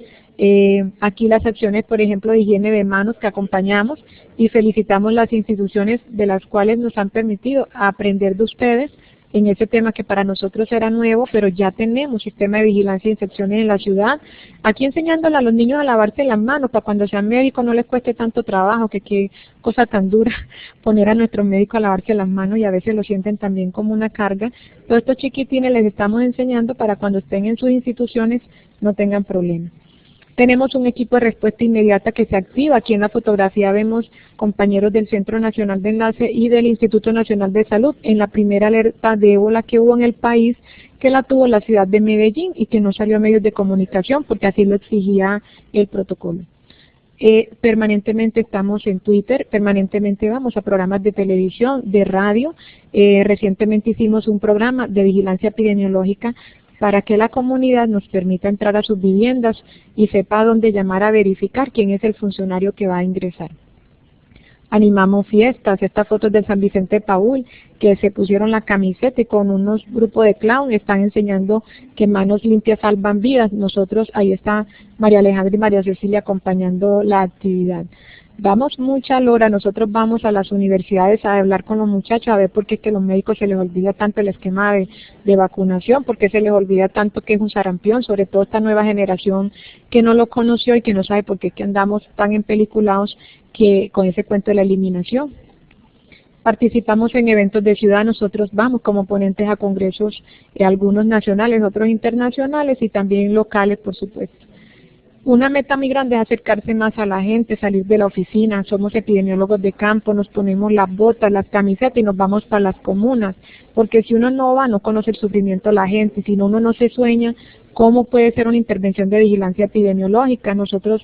Aquí las acciones, por ejemplo, de higiene de manos que acompañamos, y felicitamos las instituciones de las cuales nos han permitido aprender de ustedes en ese tema que para nosotros era nuevo, pero ya tenemos sistema de vigilancia de infecciones en la ciudad. Aquí enseñándole a los niños a lavarse las manos para cuando sean médicos no les cueste tanto trabajo, que qué cosa tan dura poner a nuestros médicos a lavarse las manos, y a veces lo sienten también como una carga. Todos estos chiquitines les estamos enseñando para cuando estén en sus instituciones no tengan problemas. Tenemos un equipo de respuesta inmediata que se activa. Aquí en la fotografía vemos compañeros del Centro Nacional de Enlace y del Instituto Nacional de Salud en la primera alerta de ébola que hubo en el país, que la tuvo la ciudad de Medellín y que no salió a medios de comunicación porque así lo exigía el protocolo. Permanentemente estamos en Twitter, permanentemente vamos a programas de televisión, de radio. Recientemente hicimos un programa de vigilancia epidemiológica para que la comunidad nos permita entrar a sus viviendas y sepa dónde llamar a verificar quién es el funcionario que va a ingresar. Animamos fiestas, esta foto es de San Vicente de Paúl, que se pusieron la camiseta y con unos grupos de clown están enseñando que manos limpias salvan vidas. Nosotros, ahí está María Alejandra y María Cecilia acompañando la actividad. Damos mucha lora, nosotros vamos a las universidades a hablar con los muchachos, a ver por qué es que a los médicos se les olvida tanto el esquema de vacunación, por qué se les olvida tanto que es un sarampión, sobre todo esta nueva generación que no lo conoció y que no sabe por qué es que andamos tan empeliculados que con ese cuento de la eliminación. Participamos en eventos de ciudad, nosotros vamos como ponentes a congresos, algunos nacionales, otros internacionales y también locales, por supuesto. Una meta muy grande es acercarse más a la gente, salir de la oficina. Somos epidemiólogos de campo, nos ponemos las botas, las camisetas y nos vamos para las comunas. Porque si uno no va, no conoce el sufrimiento de la gente. Si uno no se sueña, ¿cómo puede ser una intervención de vigilancia epidemiológica? Nosotros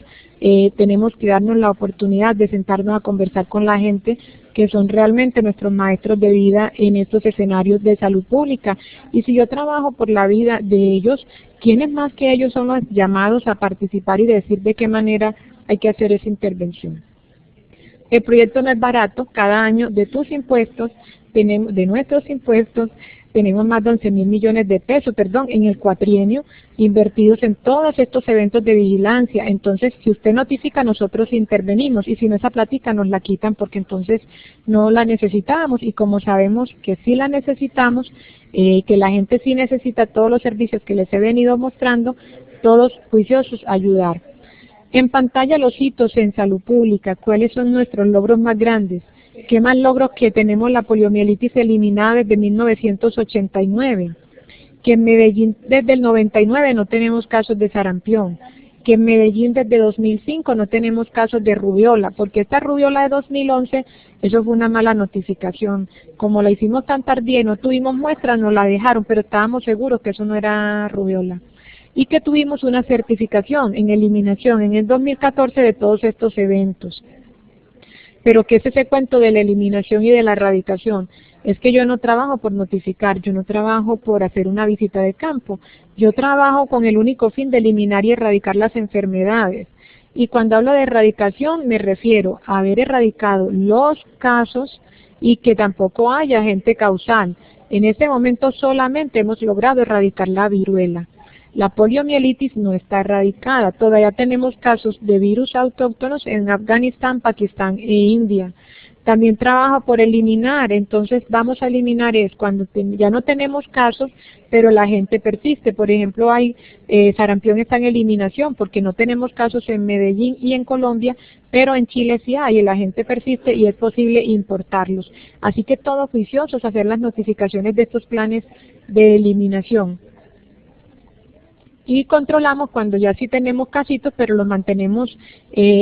tenemos que darnos la oportunidad de sentarnos a conversar con la gente que son realmente nuestros maestros de vida en estos escenarios de salud pública. Y si yo trabajo por la vida de ellos, ¿quiénes más que ellos son los llamados a participar y decir de qué manera hay que hacer esa intervención? El proyecto no es barato. Cada año de tus impuestos, de nuestros impuestos, tenemos más de 11.000 millones de pesos, en el cuatrienio, invertidos en todos estos eventos de vigilancia. Entonces, si usted notifica, nosotros intervenimos, y si no, esa plática nos la quitan porque entonces no la necesitamos, y como sabemos que sí la necesitamos, que la gente sí necesita todos los servicios que les he venido mostrando, todos juiciosos a ayudar. En pantalla los hitos en salud pública. ¿Cuáles son nuestros logros más grandes? ¿Qué más logros? Que tenemos la poliomielitis eliminada desde 1989, que en Medellín desde el 99 no tenemos casos de sarampión, que en Medellín desde 2005 no tenemos casos de rubiola, porque esta rubiola de 2011, eso fue una mala notificación. Como la hicimos tan tardía y no tuvimos muestras, nos la dejaron, pero estábamos seguros que eso no era rubiola. Y que tuvimos una certificación en eliminación en el 2014 de todos estos eventos. Pero ¿qué es ese cuento de la eliminación y de la erradicación? Es que yo no trabajo por notificar, yo no trabajo por hacer una visita de campo, yo trabajo con el único fin de eliminar y erradicar las enfermedades. Y cuando hablo de erradicación me refiero a haber erradicado los casos y que tampoco haya agente causal. En este momento solamente hemos logrado erradicar la viruela. La poliomielitis no está erradicada, todavía tenemos casos de virus autóctonos en Afganistán, Pakistán e India. También trabajo por eliminar, entonces vamos a eliminar es cuando ya no tenemos casos, pero la gente persiste. Por ejemplo, hay sarampión está en eliminación porque no tenemos casos en Medellín y en Colombia, pero en Chile sí hay y la gente persiste y es posible importarlos. Así que todos juiciosos a hacer las notificaciones de estos planes de eliminación. Y controlamos cuando ya sí tenemos casitos, pero los mantenemos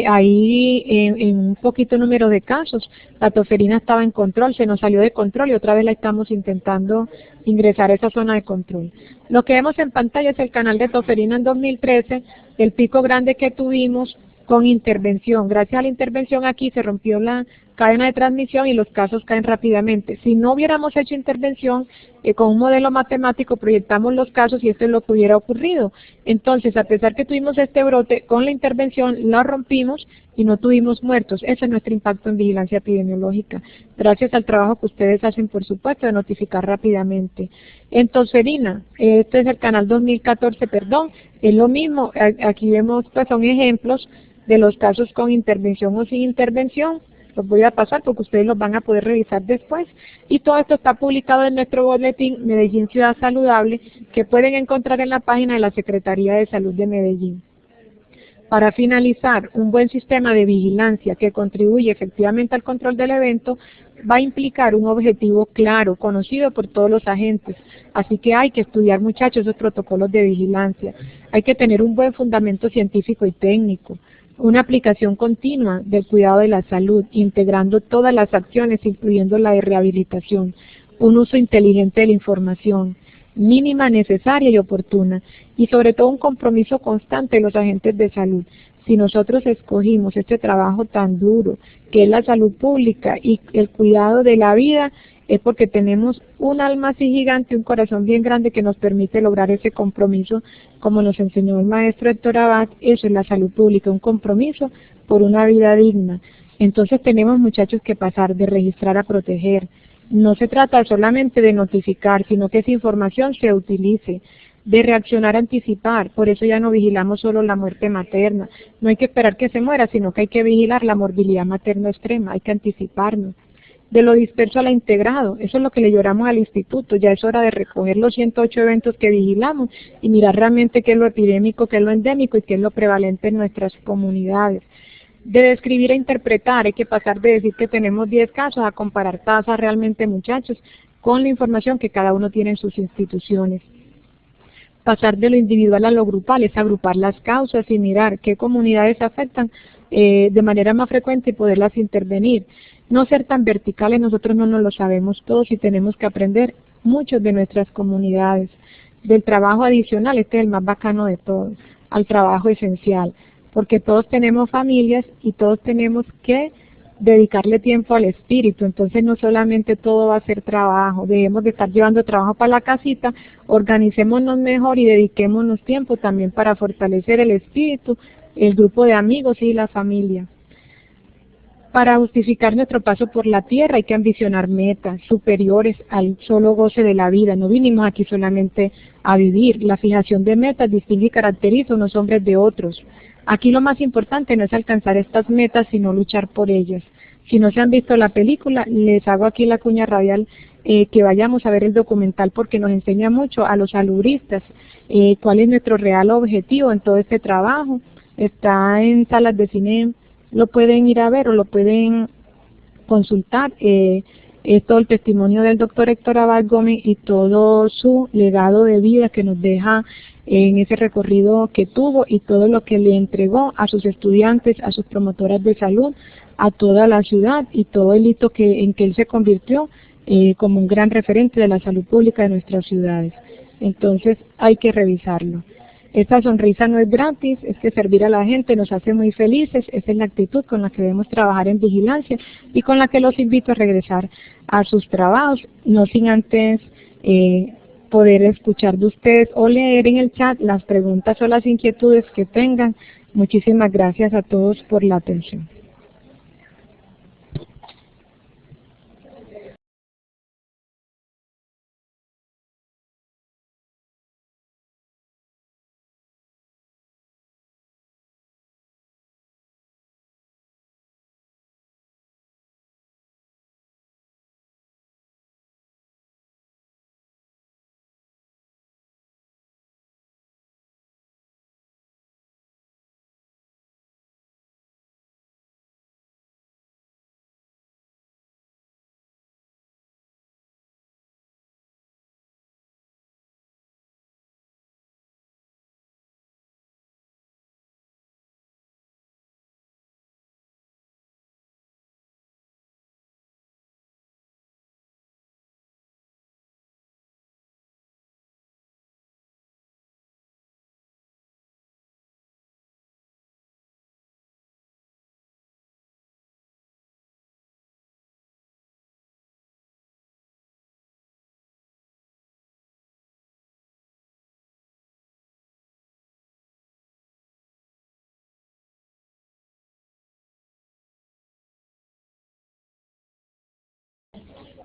ahí en un poquito número de casos. La toferina estaba en control, se nos salió de control y otra vez la estamos intentando ingresar a esa zona de control. Lo que vemos en pantalla es el canal de toferina en 2013, el pico grande que tuvimos con intervención. Gracias a la intervención aquí se rompió la cadena de transmisión y los casos caen rápidamente. Si no hubiéramos hecho intervención, con un modelo matemático proyectamos los casos y esto es lo que hubiera ocurrido. Entonces, a pesar que tuvimos este brote, con la intervención lo rompimos y no tuvimos muertos. Ese es nuestro impacto en vigilancia epidemiológica. Gracias al trabajo que ustedes hacen, por supuesto, de notificar rápidamente. En toferina, este es el canal 2014, es lo mismo. Aquí vemos, pues son ejemplos de los casos con intervención o sin intervención. Los voy a pasar porque ustedes los van a poder revisar después. Y todo esto está publicado en nuestro boletín Medellín Ciudad Saludable, que pueden encontrar en la página de la Secretaría de Salud de Medellín. Para finalizar, un buen sistema de vigilancia que contribuye efectivamente al control del evento va a implicar un objetivo claro, conocido por todos los agentes. Así que hay que estudiar, muchachos, esos protocolos de vigilancia. Hay que tener un buen fundamento científico y técnico. Una aplicación continua del cuidado de la salud, integrando todas las acciones, incluyendo la de rehabilitación. Un uso inteligente de la información, mínima, necesaria y oportuna. Y sobre todo un compromiso constante de los agentes de salud. Si nosotros escogimos este trabajo tan duro, que es la salud pública y el cuidado de la vida, es porque tenemos un alma así gigante, un corazón bien grande que nos permite lograr ese compromiso, como nos enseñó el maestro Héctor Abad. Eso es la salud pública, un compromiso por una vida digna. Entonces tenemos, muchachos, que pasar de registrar a proteger. No se trata solamente de notificar, sino que esa información se utilice, de reaccionar a anticipar. Por eso ya no vigilamos solo la muerte materna. No hay que esperar que se muera, sino que hay que vigilar la morbilidad materna extrema, hay que anticiparnos. De lo disperso a lo integrado, eso es lo que le lloramos al instituto. Ya es hora de recoger los 108 eventos que vigilamos y mirar realmente qué es lo epidémico, qué es lo endémico y qué es lo prevalente en nuestras comunidades. De describir a interpretar, hay que pasar de decir que tenemos 10 casos a comparar tasas realmente, muchachos, con la información que cada uno tiene en sus instituciones. Pasar de lo individual a lo grupal es agrupar las causas y mirar qué comunidades afectan de manera más frecuente y poderlas intervenir. No ser tan verticales, nosotros no nos lo sabemos todos y tenemos que aprender muchos de nuestras comunidades. Del trabajo adicional, este es el más bacano de todos, al trabajo esencial, porque todos tenemos familias y todos tenemos que dedicarle tiempo al espíritu. Entonces no solamente todo va a ser trabajo, debemos de estar llevando trabajo para la casita, organicémonos mejor y dediquémonos tiempo también para fortalecer el espíritu, el grupo de amigos y la familia. Para justificar nuestro paso por la tierra hay que ambicionar metas superiores al solo goce de la vida. No vinimos aquí solamente a vivir. La fijación de metas distingue y caracteriza a unos hombres de otros. Aquí lo más importante no es alcanzar estas metas, sino luchar por ellas. Si no se han visto la película, les hago aquí la cuña radial que vayamos a ver el documental porque nos enseña mucho a los salubristas cuál es nuestro real objetivo en todo este trabajo. Está en salas de cine, lo pueden ir a ver o lo pueden consultar. Es todo el testimonio del doctor Héctor Abad Gómez y todo su legado de vida que nos deja en ese recorrido que tuvo y todo lo que le entregó a sus estudiantes, a sus promotoras de salud, a toda la ciudad y todo el hito en que él se convirtió como un gran referente de la salud pública de nuestras ciudades. Entonces hay que revisarlo. Esta sonrisa no es gratis, es que servir a la gente nos hace muy felices, esa es la actitud con la que debemos trabajar en vigilancia y con la que los invito a regresar a sus trabajos, no sin antes poder escuchar de ustedes o leer en el chat las preguntas o las inquietudes que tengan. Muchísimas gracias a todos por la atención.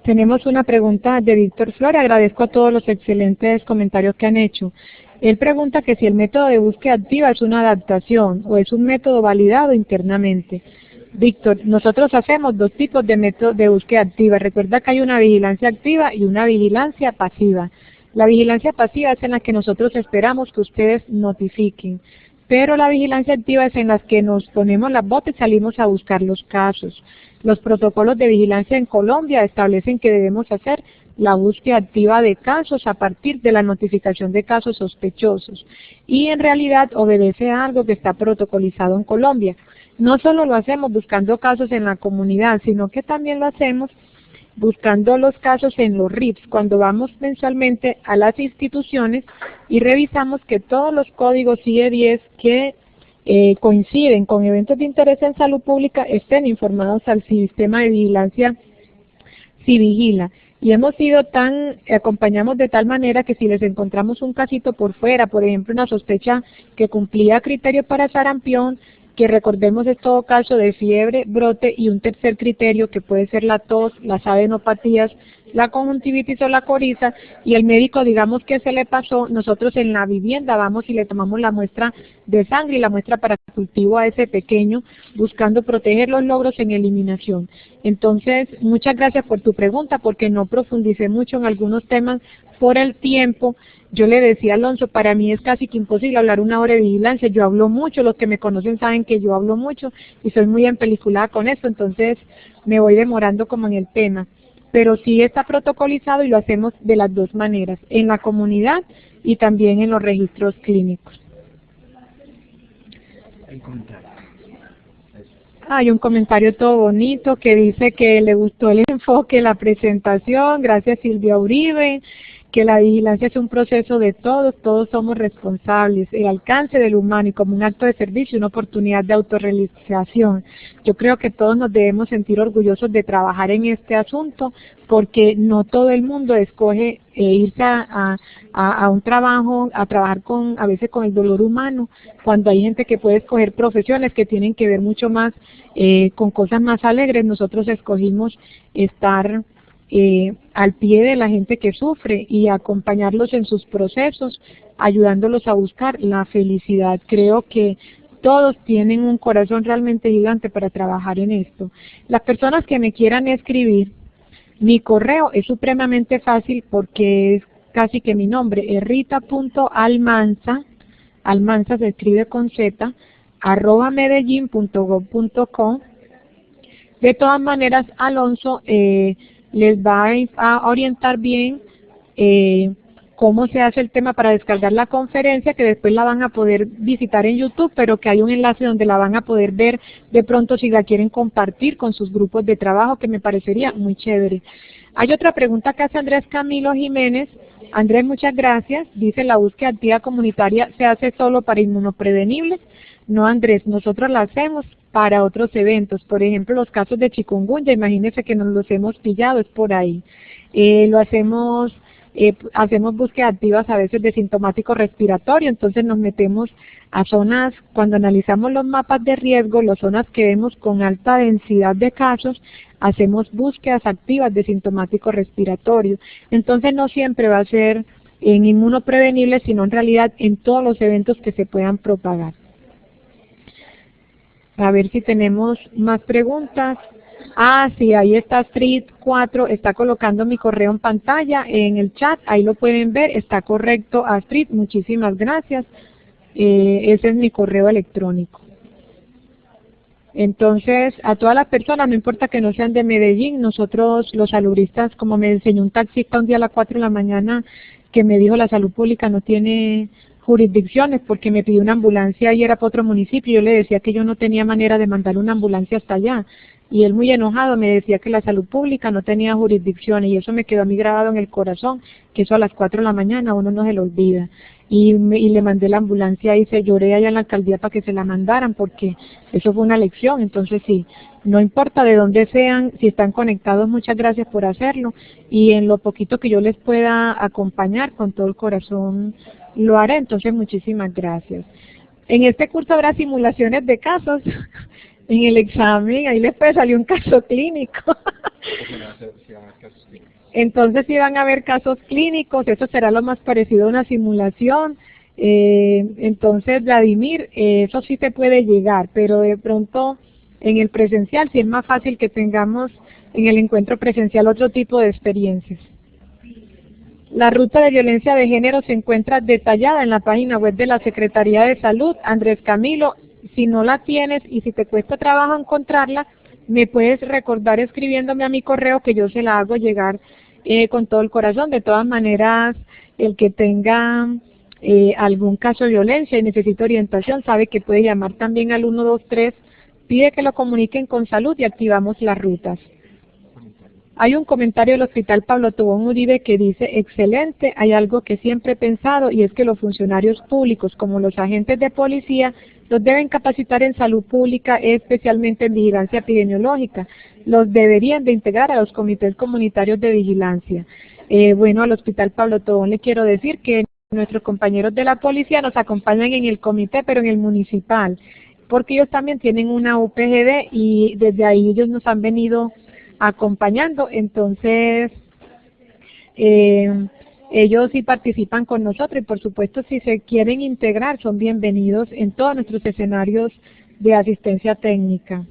Tenemos una pregunta de Víctor Flores. Agradezco a todos los excelentes comentarios que han hecho. Él pregunta que si el método de búsqueda activa es una adaptación o es un método validado internamente. Víctor, nosotros hacemos dos tipos de métodos de búsqueda activa. Recuerda que hay una vigilancia activa y una vigilancia pasiva. La vigilancia pasiva es en la que nosotros esperamos que ustedes notifiquen. Pero la vigilancia activa es en las que nos ponemos las botas y salimos a buscar los casos. Los protocolos de vigilancia en Colombia establecen que debemos hacer la búsqueda activa de casos a partir de la notificación de casos sospechosos. Y en realidad obedece a algo que está protocolizado en Colombia. No solo lo hacemos buscando casos en la comunidad, sino que también lo hacemos buscando los casos en los RIPS, cuando vamos mensualmente a las instituciones y revisamos que todos los códigos CIE-10 que coinciden con eventos de interés en salud pública estén informados al sistema de vigilancia Civigila. Y acompañamos de tal manera que si les encontramos un casito por fuera, por ejemplo una sospecha que cumplía criterios para sarampión, que recordemos es todo caso de fiebre, brote y un tercer criterio que puede ser la tos, las adenopatías, la conjuntivitis o la coriza, y el médico digamos que se le pasó, nosotros en la vivienda vamos y le tomamos la muestra de sangre y la muestra para cultivo a ese pequeño, buscando proteger los logros en eliminación. Entonces, muchas gracias por tu pregunta, porque no profundicé mucho en algunos temas por el tiempo. Yo le decía a Alonso, para mí es casi que imposible hablar una hora de vigilancia, yo hablo mucho, los que me conocen saben que yo hablo mucho y soy muy empeliculada con eso, entonces me voy demorando como en el tema. Pero sí está protocolizado y lo hacemos de las dos maneras, en la comunidad y también en los registros clínicos. Hay un comentario todo bonito que dice que le gustó el enfoque, la presentación, gracias Silvia Uribe, que la vigilancia es un proceso de todos, todos somos responsables, el alcance del humano y como un acto de servicio, una oportunidad de autorrealización. Yo creo que todos nos debemos sentir orgullosos de trabajar en este asunto, porque no todo el mundo escoge irse a un trabajo, a trabajar a veces con el dolor humano, cuando hay gente que puede escoger profesiones que tienen que ver mucho más con cosas más alegres. Nosotros escogimos estar al pie de la gente que sufre y acompañarlos en sus procesos, ayudándolos a buscar la felicidad. Creo que todos tienen un corazón realmente gigante para trabajar en esto. Las personas que me quieran escribir, mi correo es supremamente fácil porque es casi que mi nombre, es rita.almanza, Almanza se escribe con Z, @medellin.gov.co. De todas maneras, Alonso les va a orientar bien cómo se hace el tema para descargar la conferencia, que después la van a poder visitar en YouTube, pero que hay un enlace donde la van a poder ver de pronto si la quieren compartir con sus grupos de trabajo, que me parecería muy chévere. Hay otra pregunta que hace Andrés Camilo Jiménez. Andrés, muchas gracias. Dice, ¿la búsqueda activa comunitaria se hace solo para inmunoprevenibles? No, Andrés, nosotros la hacemos para otros eventos. Por ejemplo, los casos de chikungunya, imagínense que nos los hemos pillado, es por ahí. Hacemos búsquedas activas a veces de sintomático respiratorio, entonces nos metemos a zonas, cuando analizamos los mapas de riesgo, las zonas que vemos con alta densidad de casos, hacemos búsquedas activas de sintomático respiratorio. Entonces no siempre va a ser en inmunoprevenibles, sino en realidad en todos los eventos que se puedan propagar. A ver si tenemos más preguntas. Ah, sí, ahí está Street 4, está colocando mi correo en pantalla, en el chat, ahí lo pueden ver, está correcto Astrid, muchísimas gracias. Ese es mi correo electrónico. Entonces, a todas las personas, no importa que no sean de Medellín, nosotros los salubristas, como me enseñó un taxista un día a las 4 de la mañana, que me dijo la salud pública no tiene jurisdicciones, porque me pidió una ambulancia y era para otro municipio, yo le decía que yo no tenía manera de mandar una ambulancia hasta allá, y él muy enojado me decía que la salud pública no tenía jurisdicciones, y eso me quedó a mí grabado en el corazón, que eso a las 4 de la mañana uno no se lo olvida. Y le mandé la ambulancia y se lloré allá en la alcaldía para que se la mandaran, porque eso fue una lección. Entonces sí, no importa de dónde sean, si están conectados, muchas gracias por hacerlo, y en lo poquito que yo les pueda acompañar, con todo el corazón lo haré. Entonces muchísimas gracias. En este curso habrá simulaciones de casos. En el examen, ahí les puede salir un caso clínico. Entonces si van a ver casos clínicos, eso será lo más parecido a una simulación. Entonces, Vladimir, eso sí se puede llegar, pero de pronto en el presencial sí es más fácil que tengamos en el encuentro presencial otro tipo de experiencias. La ruta de violencia de género se encuentra detallada en la página web de la Secretaría de Salud. Andrés Camilo, si no la tienes y si te cuesta trabajo encontrarla, me puedes recordar escribiéndome a mi correo, que yo se la hago llegar con todo el corazón. De todas maneras, el que tenga algún caso de violencia y necesita orientación, sabe que puede llamar también al 123, pide que lo comuniquen con salud y activamos las rutas. Hay un comentario del Hospital Pablo Tobón Uribe que dice, excelente, hay algo que siempre he pensado, y es que los funcionarios públicos, como los agentes de policía, los deben capacitar en salud pública, especialmente en vigilancia epidemiológica. Los deberían de integrar a los comités comunitarios de vigilancia. Bueno, al Hospital Pablo Tobón le quiero decir que nuestros compañeros de la policía nos acompañan en el comité, pero en el municipal, porque ellos también tienen una UPGD y desde ahí ellos nos han venido acompañando. Entonces ellos sí participan con nosotros, y por supuesto si se quieren integrar son bienvenidos en todos nuestros escenarios de asistencia técnica.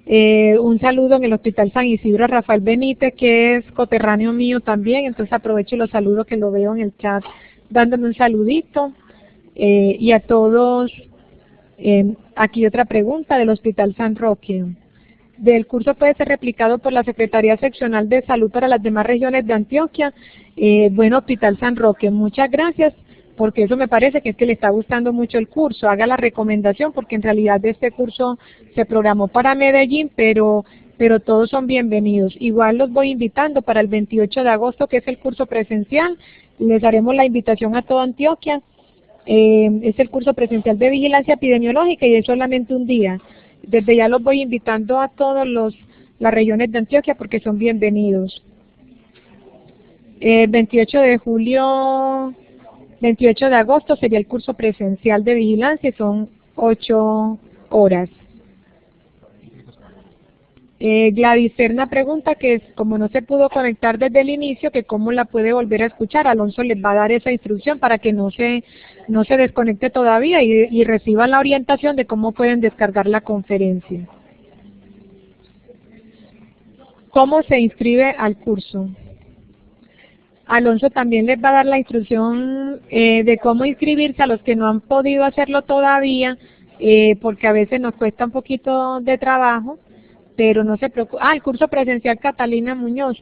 Un saludo en el Hospital San Isidro a Rafael Benítez, que es coterráneo mío también, entonces aprovecho y los saludo, que lo veo en el chat dándome un saludito. Y a todos, aquí otra pregunta del Hospital San Roque. Del curso puede ser replicado por la Secretaría Seccional de Salud para las demás regiones de Antioquia. Bueno, Hospital San Roque, muchas gracias, porque eso me parece que es que le está gustando mucho el curso. Haga la recomendación, porque en realidad este curso se programó para Medellín, pero pero todos son bienvenidos. Igual los voy invitando para el 28 de agosto, que es el curso presencial. Les haremos la invitación a toda Antioquia. Es el curso presencial de vigilancia epidemiológica y es solamente un día. Desde ya los voy invitando a todas las regiones de Antioquia porque son bienvenidos. 28 de julio, 28 de agosto sería el curso presencial de vigilancia y son 8 horas. Gladys Serna pregunta que como no se pudo conectar desde el inicio, que cómo la puede volver a escuchar. Alonso les va a dar esa instrucción para que no se desconecte todavía y reciban la orientación de cómo pueden descargar la conferencia. ¿Cómo se inscribe al curso? Alonso también les va a dar la instrucción de cómo inscribirse a los que no han podido hacerlo todavía, porque a veces nos cuesta un poquito de trabajo. Pero no se preocupe. El curso presencial Catalina Muñoz.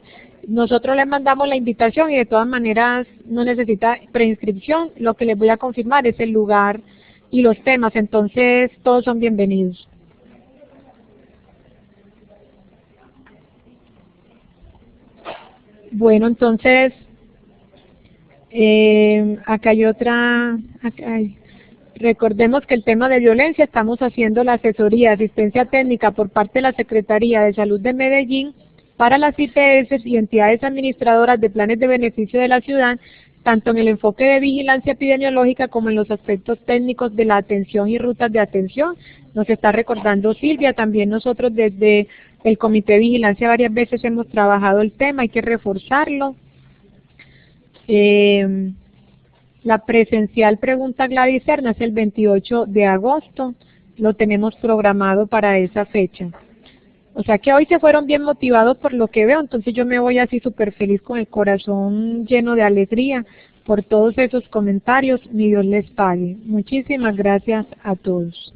Nosotros les mandamos la invitación y de todas maneras no necesita preinscripción. Lo que les voy a confirmar es el lugar y los temas. Entonces todos son bienvenidos. Bueno, entonces acá hay otra. Recordemos que el tema de violencia estamos haciendo la asesoría, asistencia técnica por parte de la Secretaría de Salud de Medellín para las IPS y entidades administradoras de planes de beneficio de la ciudad, tanto en el enfoque de vigilancia epidemiológica como en los aspectos técnicos de la atención y rutas de atención. Nos está recordando Silvia, también nosotros desde el Comité de Vigilancia varias veces hemos trabajado el tema, hay que reforzarlo. La presencial, pregunta Gladys Serna, es el 28 de agosto, lo tenemos programado para esa fecha. O sea que hoy se fueron bien motivados por lo que veo, entonces yo me voy así súper feliz con el corazón lleno de alegría por todos esos comentarios. Mi Dios les pague. Muchísimas gracias a todos.